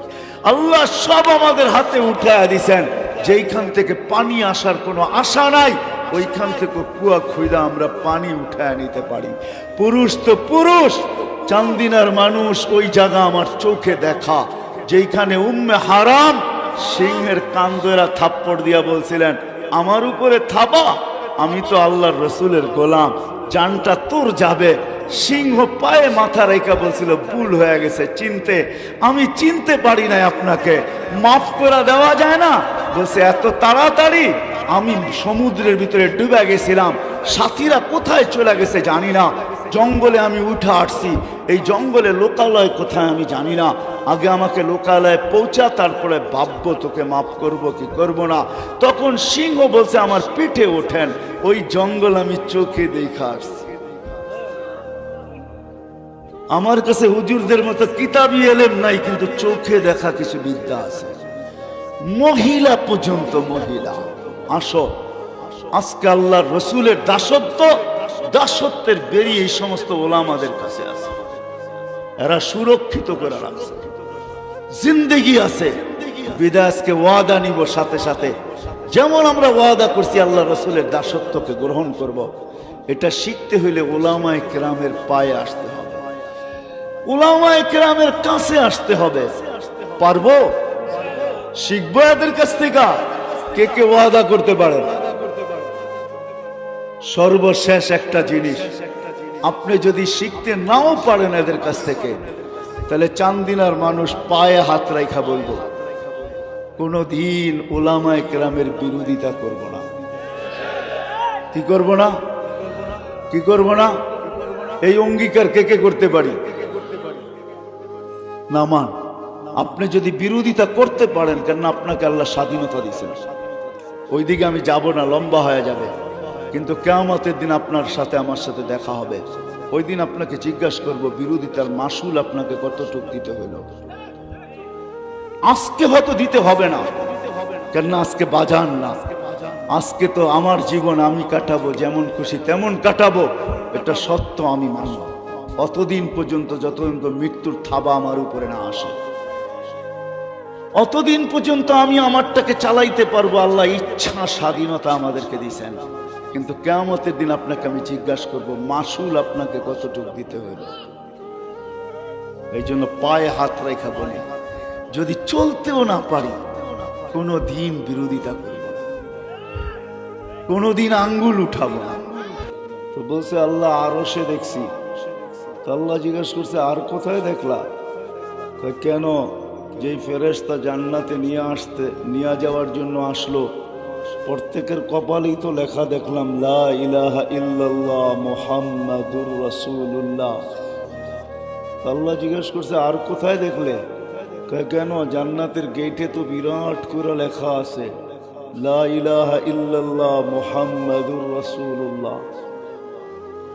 S1: আল্লাহ সব আমাদের হাতে উঠায় দিছেন। যেইখান থেকে পানি আসার কোনো আশা নাই, ওইখান থেকে কুয়া খুঁড়া আমরা পানি উঠায় নিতে পারি। পুরুষ তো পুরুষ, চান্দিনার মানুষ, ওই জায়গা আমার চোখে দেখা, যেইখানে উম্মে হারাম সিংহের কান ধরে থাপ্পড় দিয়া বলছিলেন আমার উপরে থাবা, আমি তো আল্লাহর রসুলের গোলাম, জানটা তোর যাবে। সিংহ পায়ে মাথা রেখা বলছিল ভুল হয়ে গেছে, আমি চিনতে পারি নাই, আপনাকে মাফ করে দেওয়া যায় না? বলছে এত তাড়াতাড়ি? আমি সমুদ্রের ভিতরে ডুবে গেছিলাম, সাথীরা কোথায় চলে গেছে জানি না, জঙ্গলে আমি উঠে আসছি, এই জঙ্গলে লোকালয় কোথায় আমি জানি না, আগে আমাকে লোকালয়ে পৌঁছা, তারপরে ভাববো তোকে মাফ করব কি করব না। তখন সিংহ বলছে আমার পিঠে ওঠেন, ওই জঙ্গল আমি চোখে দেখা আসছি। আমার কাছে হুজুরদের মতো কিতাবি এলেম নাই, কিন্তু চোখে দেখা কিছু বিদ্যা আছে। মহিলা পর্যন্ত, মহিলা আসো, আজকে আল্লাহর রসুলের দাসত্ব দাসত্বের বেরিয়ে এই সমস্ত ওলামাদের কাছে আছে। এরা সুরক্ষিত করে রাখছে, জিন্দেগি আছে। বিদায়কে ওয়াদা নিব সাথে সাথে, যেমন আমরা ওয়াদা করছি আল্লাহ রসুলের দাসত্বকে গ্রহণ করব। এটা শিখতে হইলে উলামায়ে কেরামের পায়ে আসতে হবে, উলামায়ে কেরামের কাছে আসতে হবে। পারবো? শিখবো এদের কাছ থেকে? কে কে ওয়াদা করতে পারে? সর্বশেষ একটা জিনিস, আপনি যদি শিখতে নাও পারেন এদের কাছ থেকে, তাহলে চান্দিনার মানুষ পায়ে হাত রাখা বলবো, কোনদিন উলামায়ে কেরামের বিরোধিতা করব না। কি করব না? কি করব না? এই অঙ্গীকার কে কে করতে পারি? নামান। আপনি যদি বিরোধিতা করতে পারেন, কেন আপনাকে আল্লাহ স্বাধীনতা দিয়েছেন। ওইদিকে আমি যাব না, লম্বা হয়ে যাবে। কিন্তু কিয়ামতের দিন আপনার সাথে আমার সাথে দেখা হবে। ওই দিন আপনাকে জিজ্ঞাসা করব, বিরোধিতার মাসুল আপনাকে কতটুকু দিতে হইল। আজকে হয়তো দিতে হবে না, কেন আজকে বাজান না। আজকে তো আমার জীবন আমি কাটাবো, যেমন খুশি তেমন কাটাবো, এটা সত্য আমি মানব। অতদিন পর্যন্ত, যতদিন মৃত্যুর থাবা আমার উপরে না আসে, অতদিন পর্যন্ত আমি আমারটাকে চালাইতে পারবো। আল্লাহ ইচ্ছা স্বাধীনতা আমাদেরকে দিয়েছেন। কিন্তু কিয়ামতের দিন আপনাকে আমি জিজ্ঞাসা করব, মাসুল আপনাকে কতটুকু দিতে হইল। এই জন্য পায়ে হাত রেখা বলি, যদি চলতেও না পারি, কোনো দিন বিরোধিতা করব না, কোনোদিন আঙ্গুল উঠাবো না। তো বলছে আল্লাহ আরশে দেখছি। তো আল্লাহ জিজ্ঞাসা করছে, আর কোথায় দেখলা? কেন? যেই ফেরেশতা জান্নাতে নিয়ে যাওয়ার জন্য আসলো, প্রত্যেকের কপালেই তো লেখা দেখলাম, লা ইলাহা ইল্লাল্লাহ মুহাম্মাদুর রাসূলুল্লাহ। আল্লাহ জিজ্ঞেস করছে, আর কোথায় দেখলে? কেন? জান্নাতের গেটে তো বিরাট করে লেখা আছে, লা ইলাহা ইল্লাল্লাহ মুহাম্মাদুর রাসূলুল্লাহ।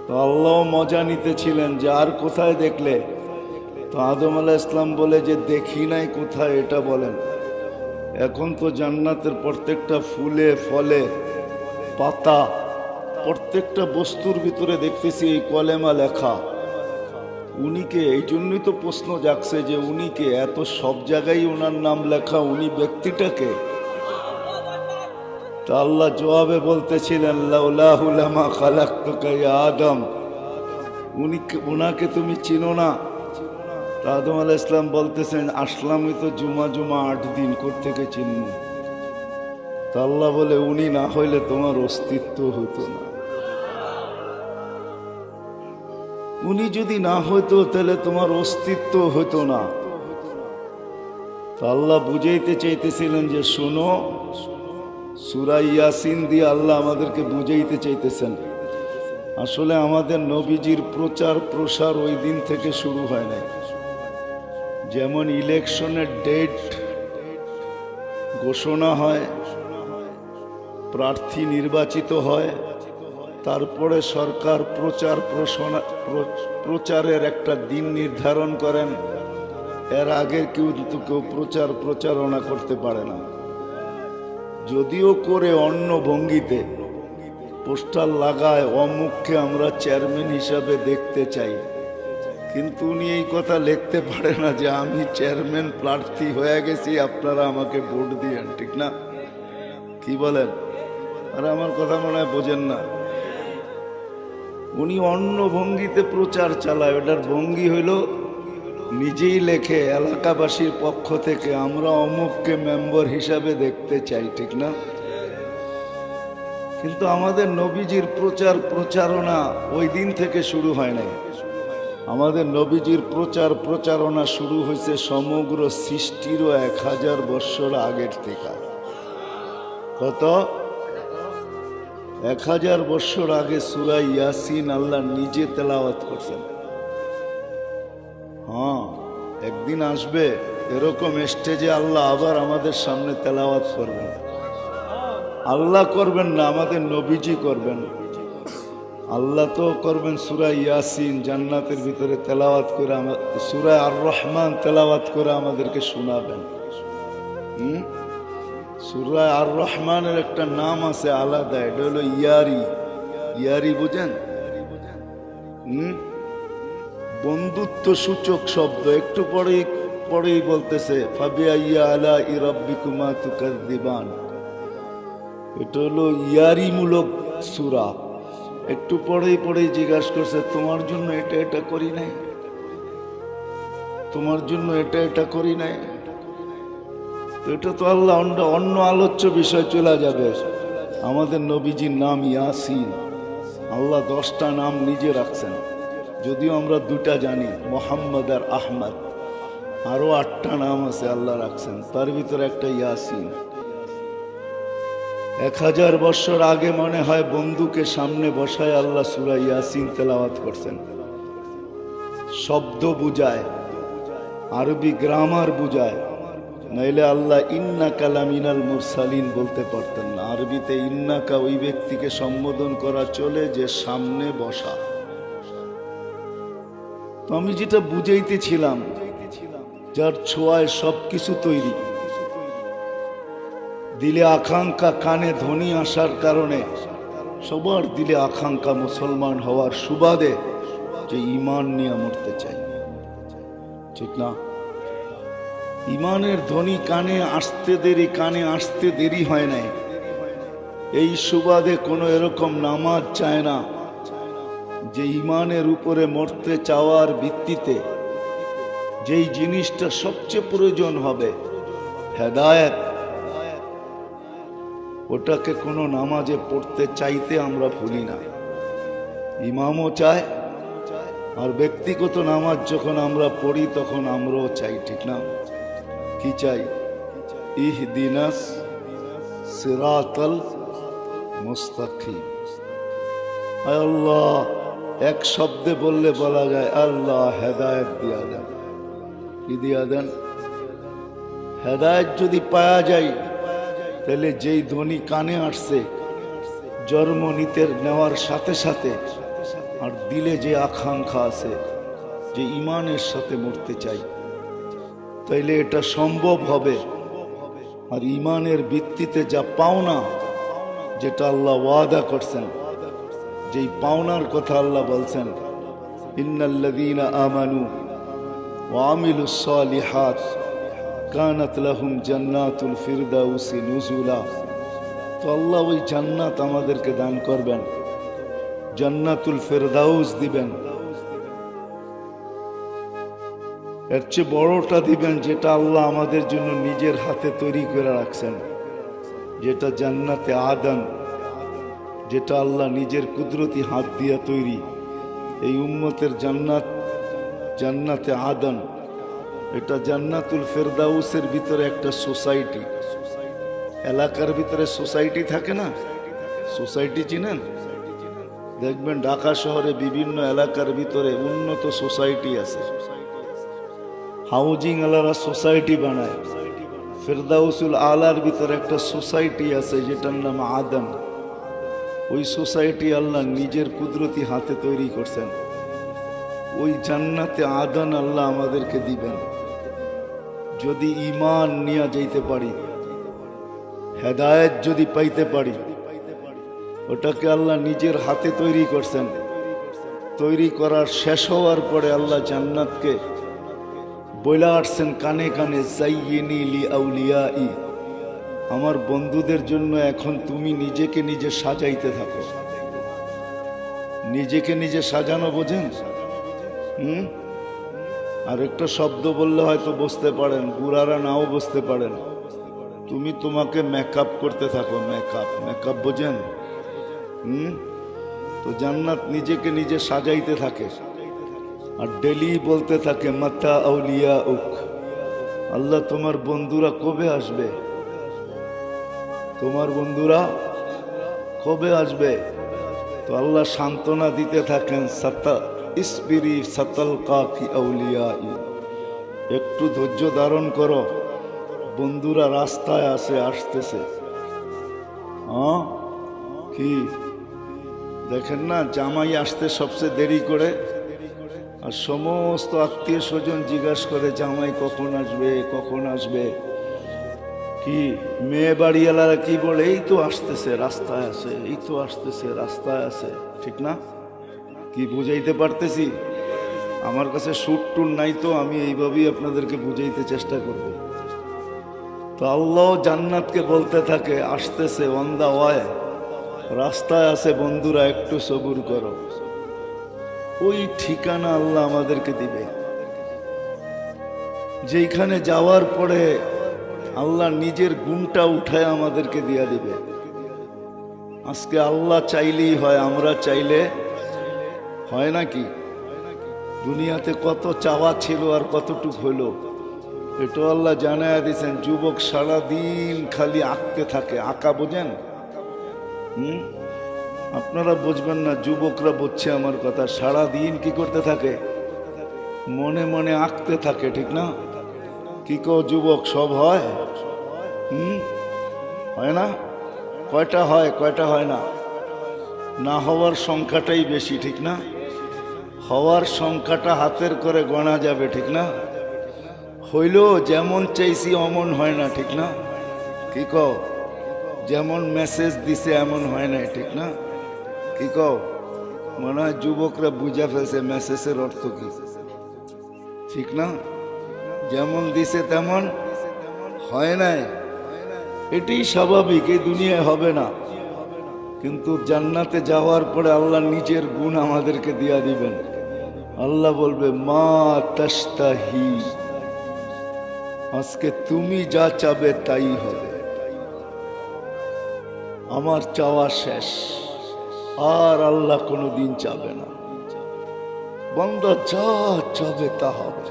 S1: তো আল্লাহ মজা নিতেছিলেন যে আর কোথায় দেখলে? তো আদম আলাইহিস সালাম বলে যে দেখি নাই কোথায়, এটা বলেন। এখন তো জান্নাতের প্রত্যেকটা ফুলে ফলে পাতা, প্রত্যেকটা বস্তুর ভিতরে দেখতেছি এই কলেমা লেখা। উনিকে? এই জন্যই তো প্রশ্ন জাগছে যে উনিকে? এত সব জায়গায় ওনার নাম লেখা, উনি ব্যক্তিটাকে? তা আল্লাহ জবাবে বলতেছিলেন, লাউলাহু লামা খালাকতুকা ইয়া আদম। উনাকে তুমি চিনো না? আদম আলাইহিস সালাম বলতেছেন, আসলামই তো জুমা 8 দিন, কোত্থেকে চিনব? তা আল্লাহ বলে, উনি না হইলে তোমার অস্তিত্ব হতো না। উনি যদি না হইতো তাহলে তোমার অস্তিত্ব হতো না। তা আল্লাহ বুঝাইতে চাইতেছিলেন যে শোনো, সূরা ইয়াসিন দিয়ে আল্লাহ আমাদেরকে বুঝাইতে চাইতেছেন, আসলে আমাদের নবীজির প্রচার প্রসার ওই দিন থেকে শুরু হয় নাই। যেমন ইলেকশনের ডেট ঘোষণা হয়, প্রার্থী নির্বাচিত হয়, তারপরে সরকার প্রচারের একটা দিন নির্ধারণ করেন। এর আগে কেউ প্রচারণা করতে পারে না। যদিও করে অন্য ভঙ্গিতে পোস্টার লাগায়, অমুককে আমরা চেয়ারম্যান হিসাবে দেখতে চাই, কিন্তু উনি এই কথা লিখতে পারে না যে আমি চেয়ারম্যান প্রার্থী হয়ে গেছি, আপনারা আমাকে ভোট দিয়েন। ঠিক না? কি বলেন? আর আমার কথা মনে হয় বোঝেন না। উনি অন্য ভঙ্গিতে প্রচার চালায়। ওটার ভঙ্গি হইল নিজেই লেখে এলাকাবাসীর পক্ষ থেকে আমরা অমুককে মেম্বার হিসাবে দেখতে চাই। ঠিক না? কিন্তু আমাদের নবীজির প্রচারণা ওই দিন থেকে শুরু হয় নাই। আমাদের নবীজির প্রচারণা শুরু হয়েছে সমগ্র সৃষ্টিরও 1000 বৎসর আগের থেকে। কত? 1000 বৎসর আগে সূরা ইয়াসিন আল্লাহ নিজে তেলাওয়াত করছেন। হ্যাঁ, একদিন আসবে এরকম স্টেজে আল্লাহ আবার আমাদের সামনে তেলাওয়াত করবেন। আল্লাহ করবেন না, আমাদের নবীজি করবেন। আল্লাহ তো করবেন সূরা ইয়াসিন জান্নাতের ভিতরে তেলাওয়াত করে, সূরা আর রহমান তেলাওয়াত করে আমাদেরকে শোনাবেন। সূরা আর রহমানের একটা নাম আছে আলাদা, এটা হলো ইয়ারি। ইয়ারি বুঝেন? বন্ধুত্ব সূচক শব্দ। একটু পরেই পরেই বলতেছে ফাবিআইয়ি আলাই রাব্বিকুমা তুকাযযিবান। এটা হলো ইয়ারিমূলক সূরা। একটু পরেই জিজ্ঞাসা করছে তোমার জন্য এটা এটা করি নাই, তোমার জন্য এটা এটা করি নাই। এটা তো আল্লাহ অন্য আলোচ্য বিষয় চলে যাবে। আমাদের নবীজির নাম ইয়াসিন। আল্লাহ 10টা নাম নিজে রাখছেন, যদিও আমরা 2টা জানি, মোহাম্মদ আর আহমদ। আরো 8টা নাম আছে আল্লাহ রাখছেন, তার ভিতরে একটা ইয়াসিন। 1000 বছর আগে মনে হয় বন্ধুকে সামনে বসায় আল্লাহ সূরা ইয়াসিন তেলাওয়াত করছেন। শব্দ বুঝায়, আরবি গ্রামার বুঝায়, নাইলে আল্লাহ ইন্নাকা লামিনাল মুরসালিন বলতে পারতেন না। আরবিতে ইন্নাকা ওই ব্যক্তিকে সম্বোধন করা চলে যে সামনে বসা। তো আমি যেটা বুঝাইতেছিলাম, যার ছোঁয়ায় সবকিছু তৈরি, দিলে আকাঙ্ক্ষা, কানে ধ্বনি আসার কারণে সবার দিলে আকাঙ্ক্ষা মুসলমান হওয়ার সুবাদে যে ঈমান নিয়ে মরতে চাই, ঠিক না? ঈমানের ধ্বনি কানে আসতে দেরি হয় নাই। এই সুবাদে কোনো এরকম নামাজ চায় না যে ঈমানের উপরে মরতে চাওয়ার ভিত্তিতে যেই জিনিসটা সবচেয়ে প্রয়োজন হবে, হেদায়েত, ওটাকে কোনো নামাজে পড়তে চাইতে আমরা ভুলি না। ইমামও চায়, আর ব্যক্তিগত নামাজ যখন আমরা পড়ি তখন আমরাও চাই, ঠিক না? কি চাই? ইহদিনাস সিরাতাল মুস্তাকিম। আল্লাহ এক শব্দে বললে বলা যায় আল্লাহ হেদায়েত দিয়া দেন। কি দিয়া দেন? হেদায়েত যদি পাওয়া যায়, তাহলে যেই ধ্বনি কানে আসছে জন্ম নিতে নেওয়ার সাথে সাথে, আর দিলে যে আকাঙ্ক্ষা আছে যে ঈমানের সাথে মরতে চাই, তাইলে এটা সম্ভব হবে। আর ঈমানের ভিত্তিতে যা পাওনা, যেটা আল্লাহ ওয়াদা করছেন, যেই পাওনার কথা আল্লাহ বলছেন, ইন্নাল্লাযীনা আমানু ওয়া আমিলুস সালিহাত কানাত লাহুম জান্নাতুল ফিরদাউসি নুজুলা। তো আল্লাহ ওই জান্নাত আমাদেরকে দান করবেন, জান্নাতুল ফিরদাউস দিবেন। এর চেয়ে বড়টা দিবেন যেটা আল্লাহ আমাদের জন্য নিজের হাতে তৈরি করে রাখছেন, যেটা জান্নাতে আদন, যেটা আল্লাহ নিজের কুদরতি হাত দিয়া তৈরি। এই উম্মতের জান্নাত, জান্নাতে আদন, এটা জান্নাতুল ফেরদাউসের ভিতরে একটা সোসাইটি। এলাকার ভিতরে সোসাইটি থাকে না? সোসাইটি চিনেন? দেখবেন ঢাকা শহরে বিভিন্ন এলাকার ভিতরে উন্নত সোসাইটি আছে। হাউজিং আলারা সোসাইটি বানায়। ফেরদাউসুল আলার ভিতরে একটা সোসাইটি আছে যেটার নাম আদম। ওই সোসাইটি আল্লাহ নিজের কুদরতি হাতে তৈরি করছেন। ওই জান্নাতে আদন আল্লাহ আমাদেরকে দিবেন যদি ঈমান নিয়ে যাইতে পারি, হেদায়েত যদি পাইতে পারি। ওটাকে আল্লাহ নিজের হাতে তৈরি করছেন। তৈরি করার শেষ হওয়ার পরে আল্লাহ জান্নাতকে বইলা আসছেন কানে কানে, যাইয়িনি লি আউলিয়াই, আমার বন্ধুদের জন্য এখন তুমি নিজেকে নিজে সাজাইতে থাকো। নিজেকে নিজে সাজানো বোঝেন? আর একটা শব্দ বললে হয়তো বুঝতে পারেন, বুড়ারা নাও বুঝতে পারেন। তুমি তোমাকে মেকআপ করতে থাকো। মেকআপ বোঝেন? তো জান্নাত নিজেকে নিজে সাজাইতে থাকে আর ডেলি বলতে থাকে মাতা আউলিয়া উক, আল্লাহ তোমার বন্ধুরা কবে আসবে, তোমার বন্ধুরা কবে আসবে। তো আল্লাহ সান্ত্বনা দিতে থাকেন, ইসবিরি সাতালকা ফি আউলিয়াই, একটু ধৈর্য ধারণ করো, বন্ধুরা রাস্তায় আসতেছে। কি দেখেন না, জামাই আসতে সবচেয়ে দেরি করে, আর সমস্ত আত্মীয় স্বজন জিজ্ঞাসা করে জামাই কখন আসবে, কখন আসবে। কি মেয়ে বাড়িওয়ালারা কি বলে, এই তো আসতেছে রাস্তায় আছে, এই তো আসতেছে রাস্তায় আছে, ঠিক না? কি বুঝাইতে পারতেছি? আমার কাছে সুর টুর নাই, তো আমি এইভাবেই আপনাদেরকে বুঝাইতে চেষ্টা করব। তো আল্লাহ জান্নাতকে বলতে থাকে, আসতেছে অন দা ওয়ে, রাস্তায় আছে বন্ধুরা, একটু সবুর করো। ওই ঠিকানা আল্লাহ আমাদেরকে দিবে, যেখানে যাওয়ার পরে আল্লাহ নিজের গুণটা উঠায় আমাদেরকে দিয়া দিবে। আজকে আল্লাহ চাইলেই হয়, আমরা চাইলে হয় নাকি? দুনিয়াতে কত চাওয়া ছিল আর কতটুক হইল এটা আল্লাহ জানায় দিয়েছেন। যুবক সারাদিন খালি আঁকতে থাকে, আঁকা বোঝেন? আপনারা বুঝবেন না, যুবকরা বুঝছে আমার কথা। সারাদিন কি করতে থাকে? মনে মনে আঁকতে থাকে, ঠিক না? কি কো যুবক, সব হয়? হয় না? কয়টা হয়, কয়টা হয় না? না হওয়ার সংখ্যাটাই বেশি, ঠিক না? হওয়ার সংখ্যাটা হাতের করে গণা যাবে, ঠিক না? হইল যেমন চাইছি অমন হয় না, ঠিক না? কি কও? যেমন মেসেজ দিছে এমন হয় না, ঠিক না? কি কও? মনে হয় যুবকরা বুঝা ফেলছে মেসেজের অর্থ কি, ঠিক না? যেমন দিছে তেমন হয় নাই, এটাই স্বাভাবিক, এই দুনিয়ায় হবে না। কিন্তু জান্নাতে যাওয়ার পরে আল্লাহ নিজের গুণ আমাদেরকে দিয়া দিবেন। আল্লাহ বলবে, মা তাশতাহি, আজকে তুমি যা চাবে তাই হবে। আমার চাওয়া শেষ, আর আল্লাহ কোনোদিন চাবে না। বান্দা যা চাবে তা হবে।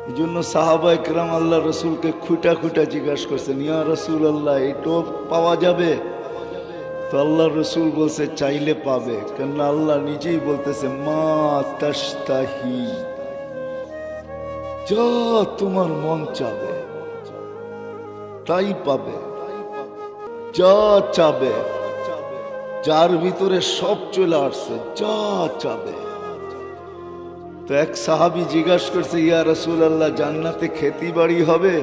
S1: এই জন্য সাহাবায়ে কেরাম আল্লাহ রসুলকে খুঁটা খুঁটা জিজ্ঞাসা করছেন, ইয়া রসুল আল্লাহ, এটাও পাওয়া যাবে? তো আল্লাহ রসুল বলছে, চাইলে পাবে। কেননা আল্লাহ নিজেই বলতেছে, মা তাশতাহি, যা তোমার মন চাবে তাই পাবে। যা চাবে, যার ভিতরে সব চলে আসছে, যা চাবে। তো এক সাহাবী জিজ্ঞাসা করছে, ইয়া রাসূলুল্লাহ, জান্নাতে খেতি বাড়ি হবে?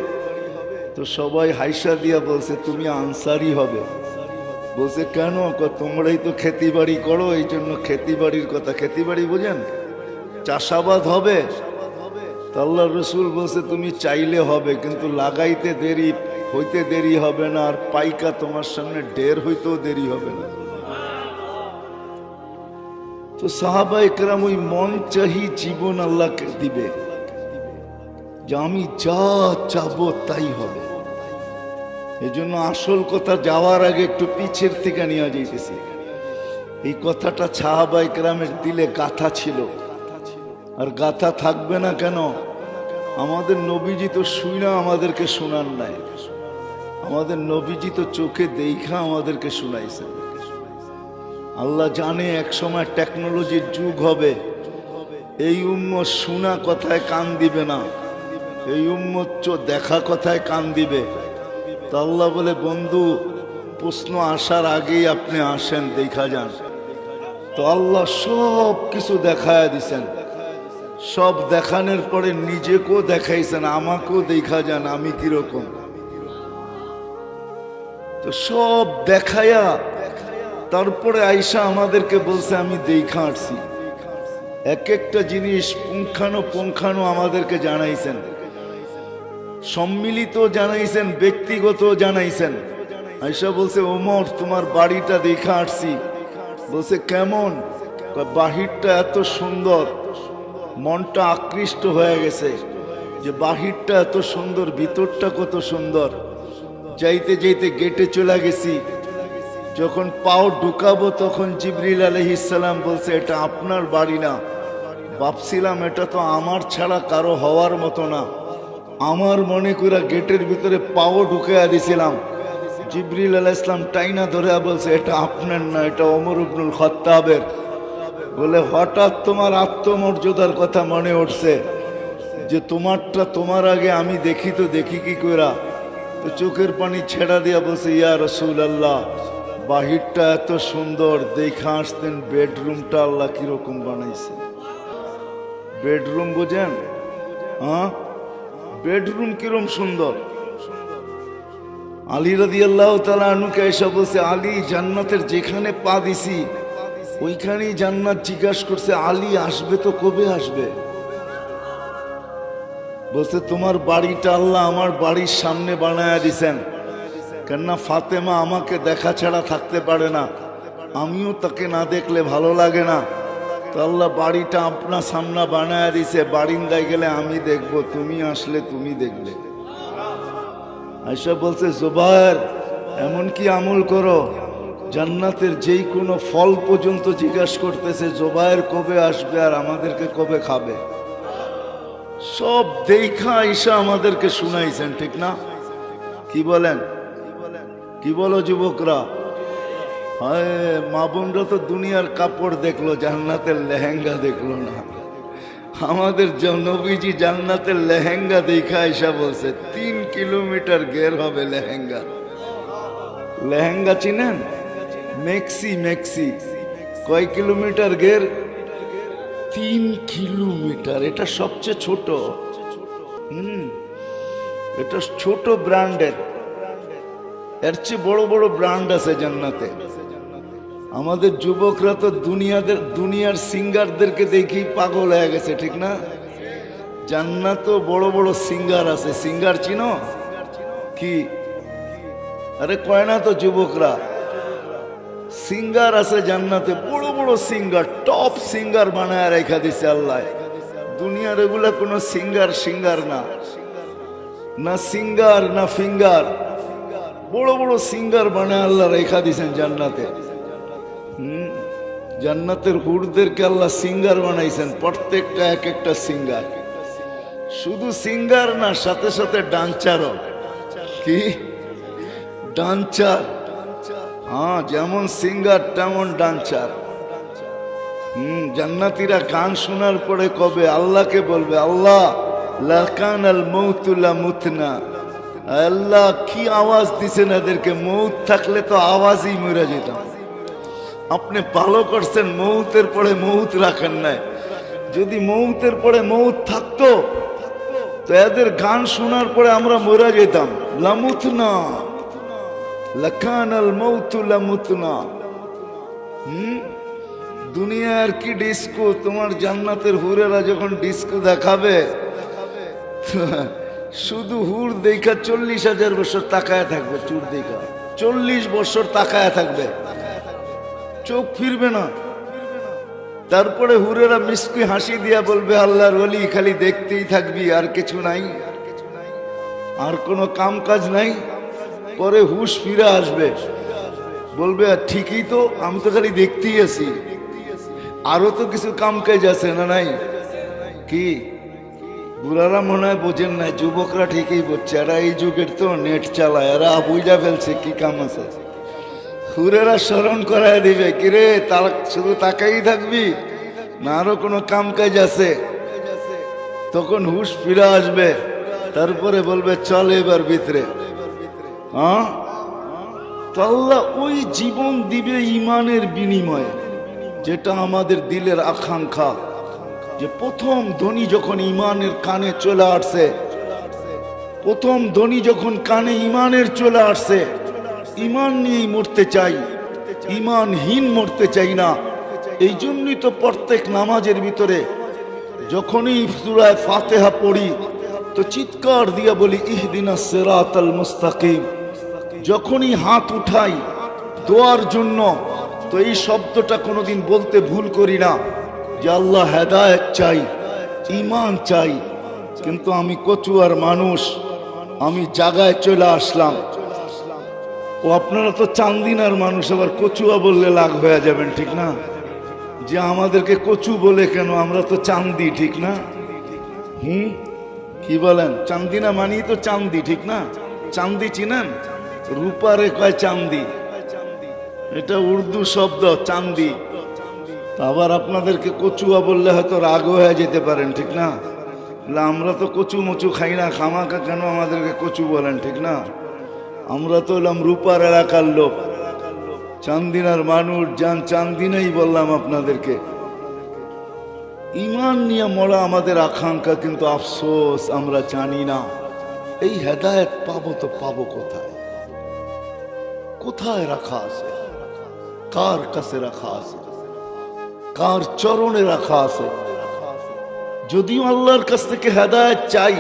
S1: তো সবাই হাইসা দিয়া বলছে, তুমি আনসারি হবে। বলছে, কেন? তোমরাই তো খেতি বাড়ি করো, এই জন্য খেতি বাড়ির কথা। খেতি বাড়ি বোঝেন? চাষাবাদ হবে। তো আল্লাহ রসুল বলছে, তুমি চাইলে হবে, কিন্তু লাগাইতে দেরি হইতে দেরি হবে না, আর পাইকা তোমার সামনে ঢের হইতেও দেরি হবে না। তো সাহাবায়ে কেরাম ওই মন চাহি জীবন আল্লাহকে দিবে, যে আমি যা চাবো তাই হবে। এই জন্য আসল কথা যাওয়ার আগে একটু পিছের থেকে নিয়ে যাইতেছি। এই কথাটা সাহাবায়ে কেরামের দিলে গাথা ছিল, আর গাথা থাকবে না কেন? আমাদের নবীজি তো শুইনা আমাদেরকে শোনান নাই, আমাদের নবীজি তো চোখে দেখা আমাদেরকে শুনাইছে। আল্লাহ জানে এক সময় টেকনোলজির যুগ হবে, এই উম্মত শোনা কথায় কান দিবে না, এই উম্মত দেখা কথায় কান দিবে। তো আল্লাহ বলে, বন্ধু, প্রশ্ন আসার আগেই আপনি আসেন, দেখা যান। তো আল্লাহ সব কিছু দেখায় দিছেন। সব দেখানোর পরে নিজেকেও দেখাইছেন, আমাকেও দেখা যান আমি কিরকম। তো সব দেখায়া তারপরে আয়েশা আমাদেরকে বলছে, আমি দেখা আসছি। এক একটা জিনিস পুঙ্খানো আমাদেরকে জানাইছেন, সম্মিলিত জানাইছেন, ব্যক্তিগত জানাইছেন। আয়েশা বলছে, ওমর, তোমার বাড়িটা দেখা আসছি। বলছে, কেমন? বাহিরটা এত সুন্দর, মনটা আকৃষ্ট হয়ে গেছে যে বাহিরটা এত সুন্দর, ভিতরটা কত সুন্দর। যাইতে যাইতে গেটে চলে গেছি, যখন পাও ঢুকাবো তখন জিবরিল আলাইহিস সালাম বলছে, এটা আপনার বাড়ি না। ভাবছিলাম এটা তো আমার ছাড়া কারো হওয়ার মতো না। আমার মনে করে গেটের ভিতরে পাও ঢুকাইয়া দিছিলাম। জিবরিল আলাইহিস সালাম টাইনা ধরে বলছে, এটা আপনার না, এটা ওমর ইবনুল খাত্তাবের। বলে, হঠাৎ তোমার আত্মমর্যাদার কথা মনে উঠছে যে তোমারটা তোমার আগে আমি দেখি, তো দেখি কি কইরা? তো চোখের পানি ছেড়া দিয়া বলছে, ইয়া রাসূলুল্লাহ, বাহিরটা এত সুন্দর, দেখা আসতেন বেডরুমটা আল্লাহ কিরকম বানাইছে। বেডরুম বুঝেন? হ্যাঁ, বেডরুম কিরকম সুন্দর। আলী রাদিয়াল্লাহু তাআলা আনহুকে এসে বলছে, আলী, জান্নাতের যেখানে পা দিছি ওইখানেই জান্নাত জিজ্ঞাসা করছে, আলী আসবে তো কবে আসবে? বলছে, তোমার বাড়িটা আল্লাহ আমার বাড়ির সামনে বানায়া দিছেন, কেননা ফাতেমা আমাকে দেখা ছাড়া থাকতে পারে না, আমিও তাকে না দেখলে ভালো লাগে না, তো আল্লাহ বাড়িটা আপনার সামনে বানায়া দিছে, বারিন্দায় গেলে আমি দেখব, তুমি আসলে তুমি দেখবে। আয়েশা বলছে, জুবায়ের এমন কি আমল করো, জান্নাতের যেই কোনো ফল পর্যন্ত জিজ্ঞাসা করতেছে জুবায়ের কবে আসবে আর আমাদেরকে কবে খাবে। সব দেখা আয়েশা আমাদেরকে শুনাইছেন, ঠিক না? কি বলেন? কি বলো যুবকরা? হায়, মা বোনরা তো দুনিয়ার কাপড় দেখলো, জান্নাতের লেহেঙ্গা দেখলো না। আমাদের নবীজি জান্নাতের লেহেঙ্গা দেখা আয়েশা বলছে 3 কিলোমিটার ঘের হবে লেহেঙ্গা। লেহেঙ্গা চিনেন? মেক্সি, মেক্সি কয় কিলোমিটার ঘের? 3 কিলোমিটার। এটা সবচেয়ে ছোট। এটা ছোট ব্র্যান্ডের, এর চেয়ে বড় বড় ব্র্যান্ড আছে জান্নাতে। আমাদের যুবকরা তো দুনিয়ার সিঙ্গারদেরকে দেখেই পাগল হয়ে গেছে, ঠিক না? জান্নাতেও বড় বড় সিঙ্গার আছে। সিঙ্গার চিনো কি? আরে কয় না তো যুবকরা, সিঙ্গার আছে জান্নাতে, বড় বড় সিঙ্গার, টপ সিঙ্গার বানায় রেখা দিছে আল্লাহ। দুনিয়ার এগুলা কোনো সিঙ্গার সিঙ্গার না, না সিঙ্গার না ফিঙ্গার, বড় বড় সিঙ্গার বানায় আল্লাহ রেখা দিছেন জান্নাতে। জান্নাতের হুরদেরকে আল্লাহ সিঙ্গার বানাইছেন, প্রত্যেকটা এক একটা সিঙ্গার। শুধু সিঙ্গার না, সাথে সাথে ডান্সারও। কি ডান্সার? হ্যাঁ, যেমন সিঙ্গার তেমন ডান্সার। জান্নাতীরা গান শোনার পরে কবে আল্লাহকে বলবে, আল্লাহ লাকানাল মাউতু লা মুতনা, আল্লাহ কি আওয়াজ দিছেন এদেরকে, মৌত থাকলে তো আওয়াজই মরে যেতাম। আপনি ভালো করছেন মৌতের পরে মৌত রাখেন নাই, যদি মৌতের পরে মৌত থাকতো তো এদের গান শোনার পরে আমরা মরে যেতাম। লামুতনা, লাকানাল মাউতু লা মুতনা। দুনিয়ার কি ডিস্কো, তোমার জান্নাতের হুরেরা যখন ডিস্কো দেখাবে, শুধু হুর দেখা 40,000 বছর তাকায় থাকবে। চুর দেখা 40 বছর তাকায় থাকবে, চোখ ফিরবে না। তারপরে হুরেরা মিষ্টি হাসি দিয়া বলবে, আল্লাহর ওলি খালি দেখতেই থাকবি, আর কিছু নাই, আর কোনো কাম কাজ নাই। পরে হুশ ফিরে আসবে, বলবে ঠিকই তো, আমি তো খালি দেখতেই আছি, আরো তো কিছু কাম কাজ আছে না নাই? কি বুড়ারা মনে হয় বোঝেন নাই, যুবকরা ঠিকই বলছে, এরা এই যুগের তো নেট চালায়, এরা বুঝা ফেলছে কি কাম আছে। হুরেরা স্মরণ করায় দিবে, কিরে তার শুধু তাকাই থাকবি না আরো কোনো কাম কাজ আছে? তখন হুশ ফিরে আসবে, তারপরে বলবে চল এবার ভিতরে। হ্যাঁ, তো আল্লাহ ওই জীবন দিবে ইমানের বিনিময়ে, যেটা আমাদের দিলের আকাঙ্ক্ষা। যে প্রথম ধ্বনি যখন ইমানের কানে চলে আসছে, প্রথম ধ্বনি যখন কানে ইমানের চলে আসছে, ইমান নিয়েই মরতে চাই, ইমানহীন মরতে চাই না। এই জন্যই তো প্রত্যেক নামাজের ভিতরে যখনই সূরা ফাতিহা পড়ি তো চিৎকার দিয়ে বলি ইহদিনাস সিরাতাল মুস্তাকিম। যখনই হাত উঠাই দোয়ার জন্য তো এই শব্দটা কোনোদিন বলতে ভুল করি না, যে আল্লাহ হেদায়েত চাই, ইমান চাই। কিন্তু আমি কচুয়ার মানুষ, আমি জায়গায় চলে আসলাম। ও আপনারা তো চান্দিনার মানুষ, আবার কচুয়া বললে লাগ হয়ে যাবেন, ঠিক না? যে আমাদেরকে কচু বলে কেন, আমরা তো চান্দি, ঠিক না? কি বলেন? চান্দিনা মানি তো চান্দি, ঠিক না? চান্দি চিনেন? রূপারে কয় চান্দি, এটা উর্দু শব্দ চান্দি। আবার আপনাদেরকে কচুয়া বললে হয়তো রাগ হয়ে যেতে পারেন, ঠিক না? আমরা তো কচু মচু খাই না, খামাকা কেন আমাদেরকে কচু বলেন, ঠিক না? আমরা তো এলাম রূপার এলাকার লোক, চান্দিনার মানুষ, যান চান্দিনাই বললাম আপনাদেরকে। ইমান নিয়ে মরা আমাদের আকাঙ্ক্ষা, কিন্তু আফসোস আমরা জানি না এই হেদায়েত পাবো তো পাবো কোথায়, কোথায় রাখা আছে, কার কাছে রাখা আছে। কার চরণে রাখা আছে। যদিও আল্লাহর কাছ থেকে হেদায়েত চাই,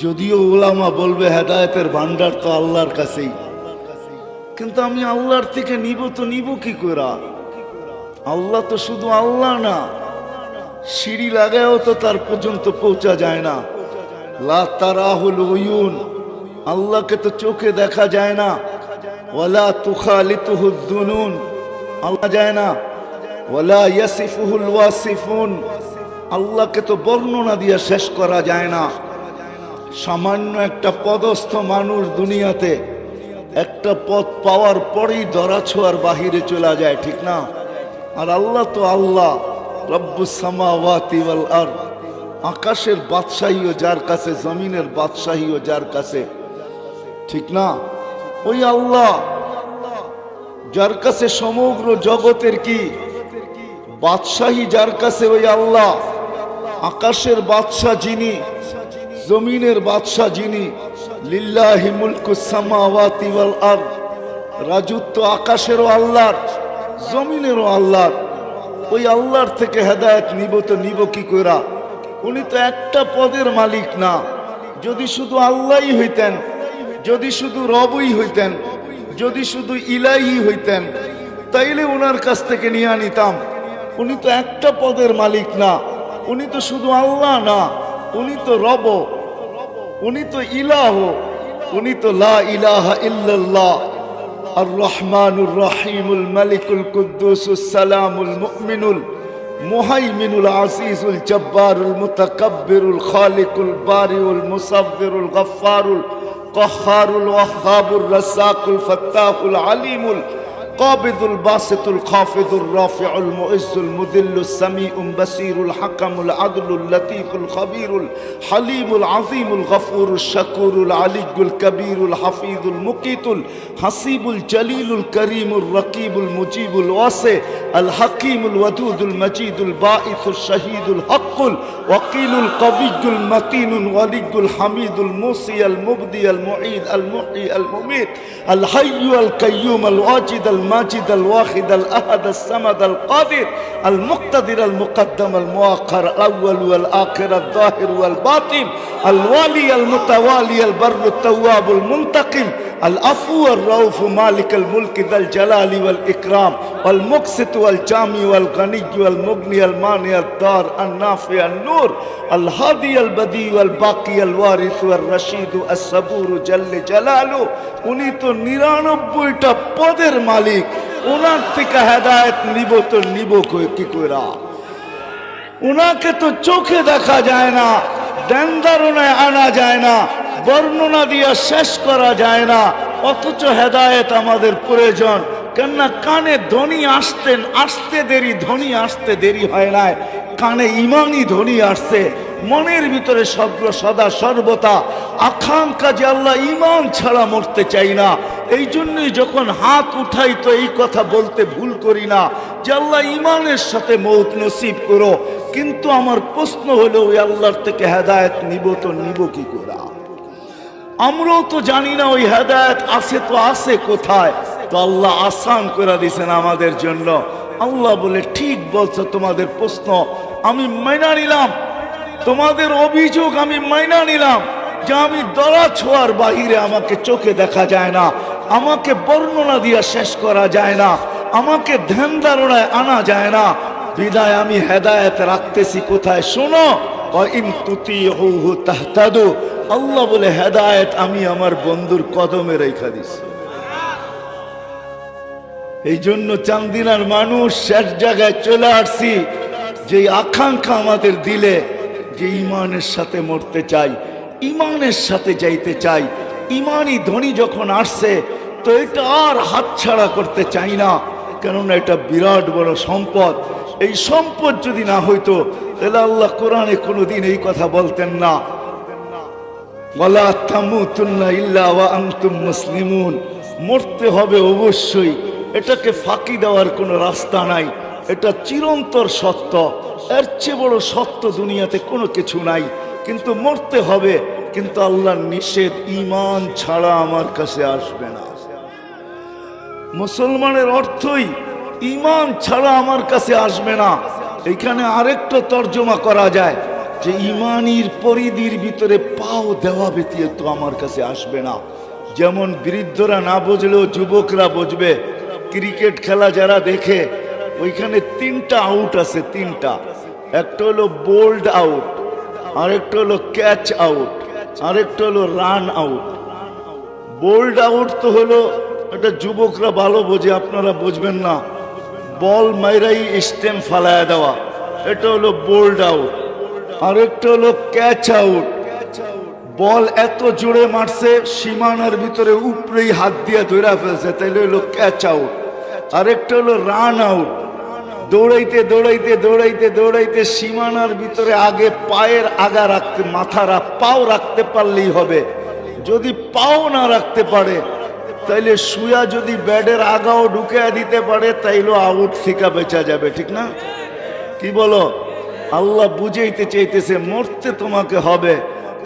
S1: যদিও ওলামা বলবে হেদায়েতের ভান্ডার তো আল্লাহর কাছেই, কিন্তু আমি আল্লাহর থেকে নিব তো নিব কি করে? আল্লাহ তো শুধু আল্লাহ না, সিঁড়ি লাগায়ও তো তার পর্যন্ত পৌঁছা যায় না। লা তারাহুল উয়ুন, আল্লাহকে তো চোখে দেখা যায় না। ওয়ালা তুখালিতুহুদ দুনুন, আল্লাহ যায় না। ওয়ালা ইয়াসিফুহুল ওয়াসিফুন, আল্লাহকে তো বর্ণনা দিয়ে শেষ করা যায় না। সামান্য একটা পদস্থ মানুষ দুনিয়াতে একটা পদ পাওয়ার পরেই ধরা ছোঁয়ার বাহিরে চলে যায়, ঠিক না? আর আল্লাহ তো আল্লাহ, রব্বুস সামাওয়াতি ওয়াল আরদ, আকাশের বাদশাহীও যার কাছে, জমিনের বাদশাহীও যার কাছে, ঠিক না? ওই আল্লাহ যার কাছে সমগ্র জগতের কি বাদশাহী, যার কাছে ওই আল্লাহ। আকাশের বাদশাহ যিনি, জমিনের বাদশাহ যিনি, লিল্লাহি মুলকুস সামাওয়াতি ওয়াল আরদ, রাজত্ব আকাশেরও আল্লাহর, জমিনেরও আল্লাহর। ওই আল্লাহর থেকে হেদায়েত নিব তো নিব কি কইরা? উনি তো একটা পদের মালিক না। যদি শুধু আল্লাহই হইতেন, যদি শুধু রবই হইতেন, যদি শুধু ইলাহি হইতেন, তাইলে ওনার কাছ থেকে নিয়ে নিতাম। উনি তো একটা পদের মালিক না, উনি তো শুধু আল্লাহ না, উনি তো রব, উনি তো ইলাহ, উনি তো লা ইলাহা ইল্লাল্লাহ। আর রহমানুর রহিমুল মালিকুল কুদ্দুসুস সালামুল মুমিনুল মুহাইমিনুল আজিজুল জব্বারুল মুতাকাব্বিরুল খালিকুল বারিউল মুসাব্বিরুল গফফারুল কহ্হারুল ওয়াহ্হাবুর রাজ্জাকুল ফাত্তাহুল আলিমুল قابض الباسط الخافض الرافع المعز المذل السميع البصير الحكم العدل اللطيف الخبير الحليم العظيم الغفور الشكور العلي الكبير الحفيظ المقيت الحسيب الجليل الكريم الرقيب المجيب الواسع الحكيم الودود المجيد الباعث الشهيد الحق الوكيل القوي المتين الولي الحميد الموصي المبدي المعيد المحيي المميت الحي القيوم الواجد الماجد الواحد الأحد الصمد القادر المقتدر المقدم المؤخر الأول والآخر الظاهر والباطن الوالي المتوالي البر التواب المنتقم العفو الرؤوف مالك الملك ذا الجلال والإكرام والمقسط والجامع والغني والمغني المانع الدار النافع النور الهادي البديع والباقي الوارث والرشيد الصبور جل جلاله। উনি তো ৯৯টা পদের মালিক, ওনার থেকে হেদায়েত নিব তো নিব কি কইরা? ওনাকে তো চোখে দেখা যায় না, দেনদারণায় আনা যায় না, বর্ণনা দিয়ে শেষ করা যায় না, অথচ হেদায়েত আমাদের প্রয়োজন। কেননা কানে ধ্বনি আসতে দেরি, ধ্বনি আসতে দেরি হয় না, কানে ইমানই ধ্বনি আসছে। মনের ভিতরে সদা সর্বদা আকাঙ্ক্ষা যে আল্লাহ ইমান ছাড়া মরতে চাই না। এই জন্যই যখন হাত উঠাই তো এই কথা বলতে ভুল করি না যে আল্লাহ ইমানের সাথে মৌত নসিব করো। কিন্তু আমার প্রশ্ন হলো ওই আল্লাহর থেকে হেদায়েত নিব তো নিব কি করে? আমরাও তো জানি না ওই হেদায়েত আছে তো আছে কোথায়। তো আল্লাহ আসান করে দিয়েছেন আমাদের জন্য। আল্লাহ বলে ঠিক বলছো, তোমাদের প্রশ্ন আমি মাইনা নিলাম, তোমাদের অভিযোগ আমি মাইনা নিলাম যে আমি দরা ছোঁয়ার বাহিরে আমাকে চোখে দেখা যায় না, আমাকে বর্ণনা দিয়ে শেষ করা যায় না, আমাকে ধ্যান ধারণায় আনা যায় না। বিদায় আমি হেদায়েত রাখতেছি কোথায়? শোনো, ইন তুতিউহু তাহতাদু। আল্লাহ বলে হেদায়েত আমি আমার বন্ধুর কদমে রেখে দিছি। এই জন্য চান্দিনার মানুষ শেষ জায়গায় চলে আসছি, যে আকাঙ্ক্ষা আমাদের দিলে যে ইমানের সাথে মরতে চাই, ইমানের সাথে যাইতে চাই। ইমানই ধ্বনি যখন আসছে তো এটা আর হাতছাড়া করতে চাই না, কেননা এটা বিরাট বড় সম্পদ। এই সম্পদ যদি না হইতো তাহলে আল্লাহ কোরআনে কোনোদিন এই কথা বলতেন না, ওয়ালা তামুতুন্না ইল্লা ওয়া আনতুম মুসলিমুন। মরতে হবে অবশ্যই, এটাকে ফাঁকি দেওয়ার কোনো রাস্তা নাই, এটা চিরন্তর সত্য। এর চেয়ে বড় সত্য দুনিয়াতে কোনো কিছু নাই। কিন্তু মরতে হবে, কিন্তু আল্লাহর নিষেধ ঈমান ছাড়া আমার কাছে আসবে না। মুসলমানের অর্থই ইমান ছাড়া আমার কাছে আসবে না। এখানে আরেকটা তর্জমা করা যায় যে ইমানির পরিধির ভিতরে পাও দেওয়া ব্যতীত আমার কাছে আসবে না। যেমন বৃদ্ধরা না বুঝলেও যুবকরা বুঝবে। ক্রিকেট খেলা যারা দেখে ওইখানে 3টা আউট আছে, 3টা। একটা হলো বোল্ড আউট, আরেকটা হলো ক্যাচ আউট, আরেকটা হলো রান আউট। বোল্ড আউট তো হলো, এটা যুবকরা ভালো বোঝে, আপনারা বুঝবেন না। বল মাইরাই স্টেম ফালায় দেওয়া, এটা হলো বোল্ড আউট। আরেকটা হলো ক্যাচ আউট, বল এত জোরে মারছে সীমানার ভিতরে উপরেই হাত দিয়ে ধরে ফেলছে, তাইলে হলো ক্যাচ আউট। আরেকটা হলো রান আউট, দৌড়াইতে দৌড়াইতে দৌড়াইতে দৌড়াইতে সীমানার ভিতরে আগে পায়ের আগা রাখতে, পাও রাখতে পারলেই হবে। যদি পাও না রাখতে পারে তাইলে শুয়া যদি ব্যাডের আগাও ঢুকে দিতে পারে তাইলে আউট থেকে বেঁচা যাবে, ঠিক না? কি বলো? আল্লাহ বুঝাইতে চাইতেছে মরতে তোমাকে হবে,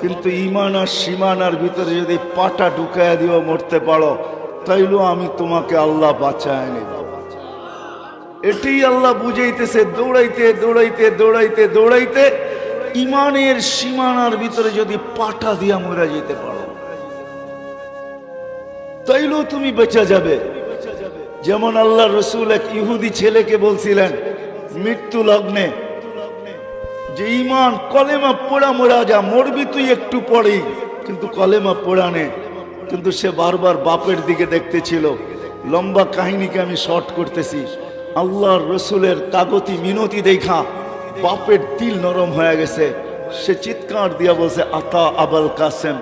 S1: কিন্তু ইমান আর সীমানার ভিতরে যদি পাটা ঢুকায় দিও মরতে পারো, তাইলেও আমি তোমাকে আল্লাহ বাঁচায় নিব। এটাই আল্লাহ বুঝাইতেছে। দৌড়াইতে দৌড়াইতে দৌড়াইতে দৌড়াইতে ইমানের সীমানার ভিতরে যদি পাটা দিয়া মরে যেতে পারো তাইলেও তুমি বেঁচে যাবে। যেমন আল্লাহ রসুল এক ইহুদি ছেলেকে বলছিলেন মৃত্যু লগ্নে যে ইমান কলেমা পড়া মরা যা, মরবি তুই একটু পরেই, কিন্তু কলেমা পড়া নে। কিন্তু সে বারবার বাপের দিকে দেখতেছিল। লম্বা কাহিনীকে আমি শর্ট করতেছি। আল্লাহ রসুলের কাগতি মিনতি দেখা বাপের দিল নরম হয়ে গেছে। সে চিৎকার দিয়া বলছে, আতা আবুল কাসেম,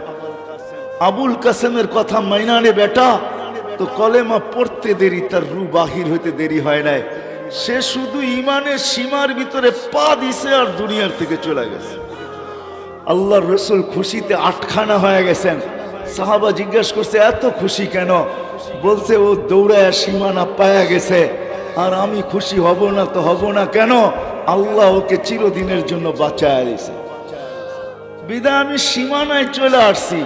S1: আবুল কাসেমের কথা মাইনানে বেটা। তো কলেমা পড়তে দেরি, তার রু বাহির হইতে দেরি হয় নাই। সে শুধু ইমানের সীমার ভিতরে পা দিছে আর দুনিয়ার থেকে চলে গেছে। আল্লাহর রসুল খুশিতে আটখানা হয়ে গেছেন। সাহাবা জিজ্ঞাসা করছে এত খুশি কেন? বলছে ও দৌড়ায় সীমানা পায়া গেছে, আর আমি খুশি হব না তো হব না কেন? আল্লাহ ওকে চিরদিনের জন্য বাঁচায় দিয়েছে। বিদায় আমি সীমানায় চলে আসছি।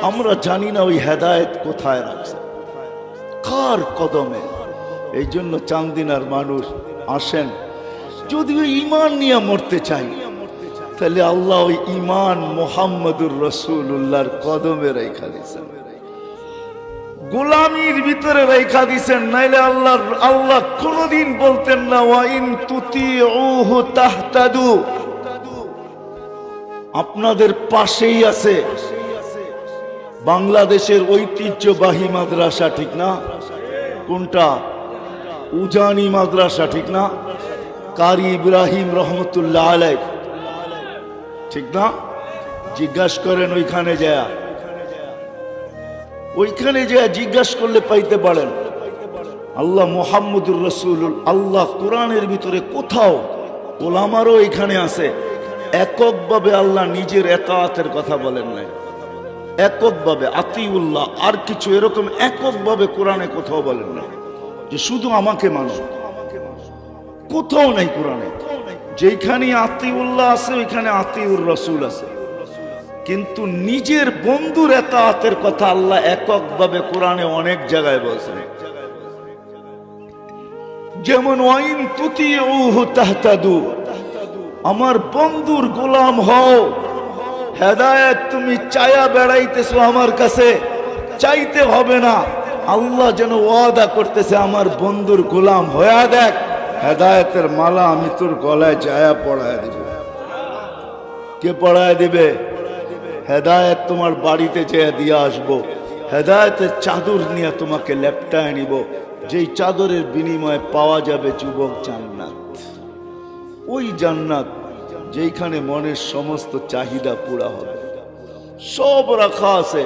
S1: আমরা জানি না ওই হেদায়েত কোথায় রাখছে, কার কদমে। এই জন্য চান্দিনার মানুষ আসেন, যদি ওই ইমান নিয়ে মরতে চাই তাহলে আল্লাহ ওই ইমান মুহাম্মদুর রাসূলুল্লাহর কদমে রেখা দিয়েছেন, গোলামির ভিতরে রেখা দিয়েছেন। নাইলে আল্লাহ কোনদিন বলতেন না ওয়া ইন তুতিউহু তাহতাদু। আপনাদের পাশেই আছে বাংলাদেশের ঐতিহ্যবাহী মাদ্রাসা, ঠিক না? কোনটা? উজানি মাদ্রাসা, ঠিক না? কারি ইব্রাহিম রহমতুল্লাহ আলাইহ, ঠিক না? জিজ্ঞাসা করেন ওইখানে যায় জিজ্ঞাসা করলে পাইতে পারেন। আল্লাহ মুহাম্মদুর রাসূলুল আল্লাহ কোরআনের ভিতরে কোথাও, ওলামারও এখানে আছে, এককভাবে আল্লাহ নিজের এতাআতের কথা বলেন নাই। এককভাবে আতিউল্লাহ আর কিছু এরকম এককভাবে কোরআনে কোথাও বলেন না যে শুধু আমাকে মানো, কোথাও নাই কোরআনে। যেখানে আতিউল্লাহ আছে ওইখানে আতিউর রাসূল আছে, কিন্তু নিজের বন্ধুর এতাআতের কথা আল্লাহ এককভাবে কোরআনে অনেক জায়গায় বলছেন। যেমন ওয়াইন তুতিউহু তাহতাদু, আমার বন্ধুর গোলাম হও। হেদায়েত তুমি চায়া বেড়াইতেছো আমার কাছে, চাইতে হবে না। আল্লাহ যেন ওয়াদা করতেছে আমার বন্ধুর গোলাম হয়ে দেখ, হেদায়েতের মালা আমি তোর গলায় চায়া পড়ায় দিব। কে পড়ায় দিবে? হেদায়েত তোমার বাড়িতে চেয়ে দিয়ে আসবো। হেদায়েতের চাদর নিয়ে তোমাকে লেপটায় নিব, যেই চাদরের বিনিময়ে পাওয়া যাবে যুবক জান্নাত। ওই জান্নাত যেখানে মনের সমস্ত চাহিদা পুরা হবে, সব রাখা আছে।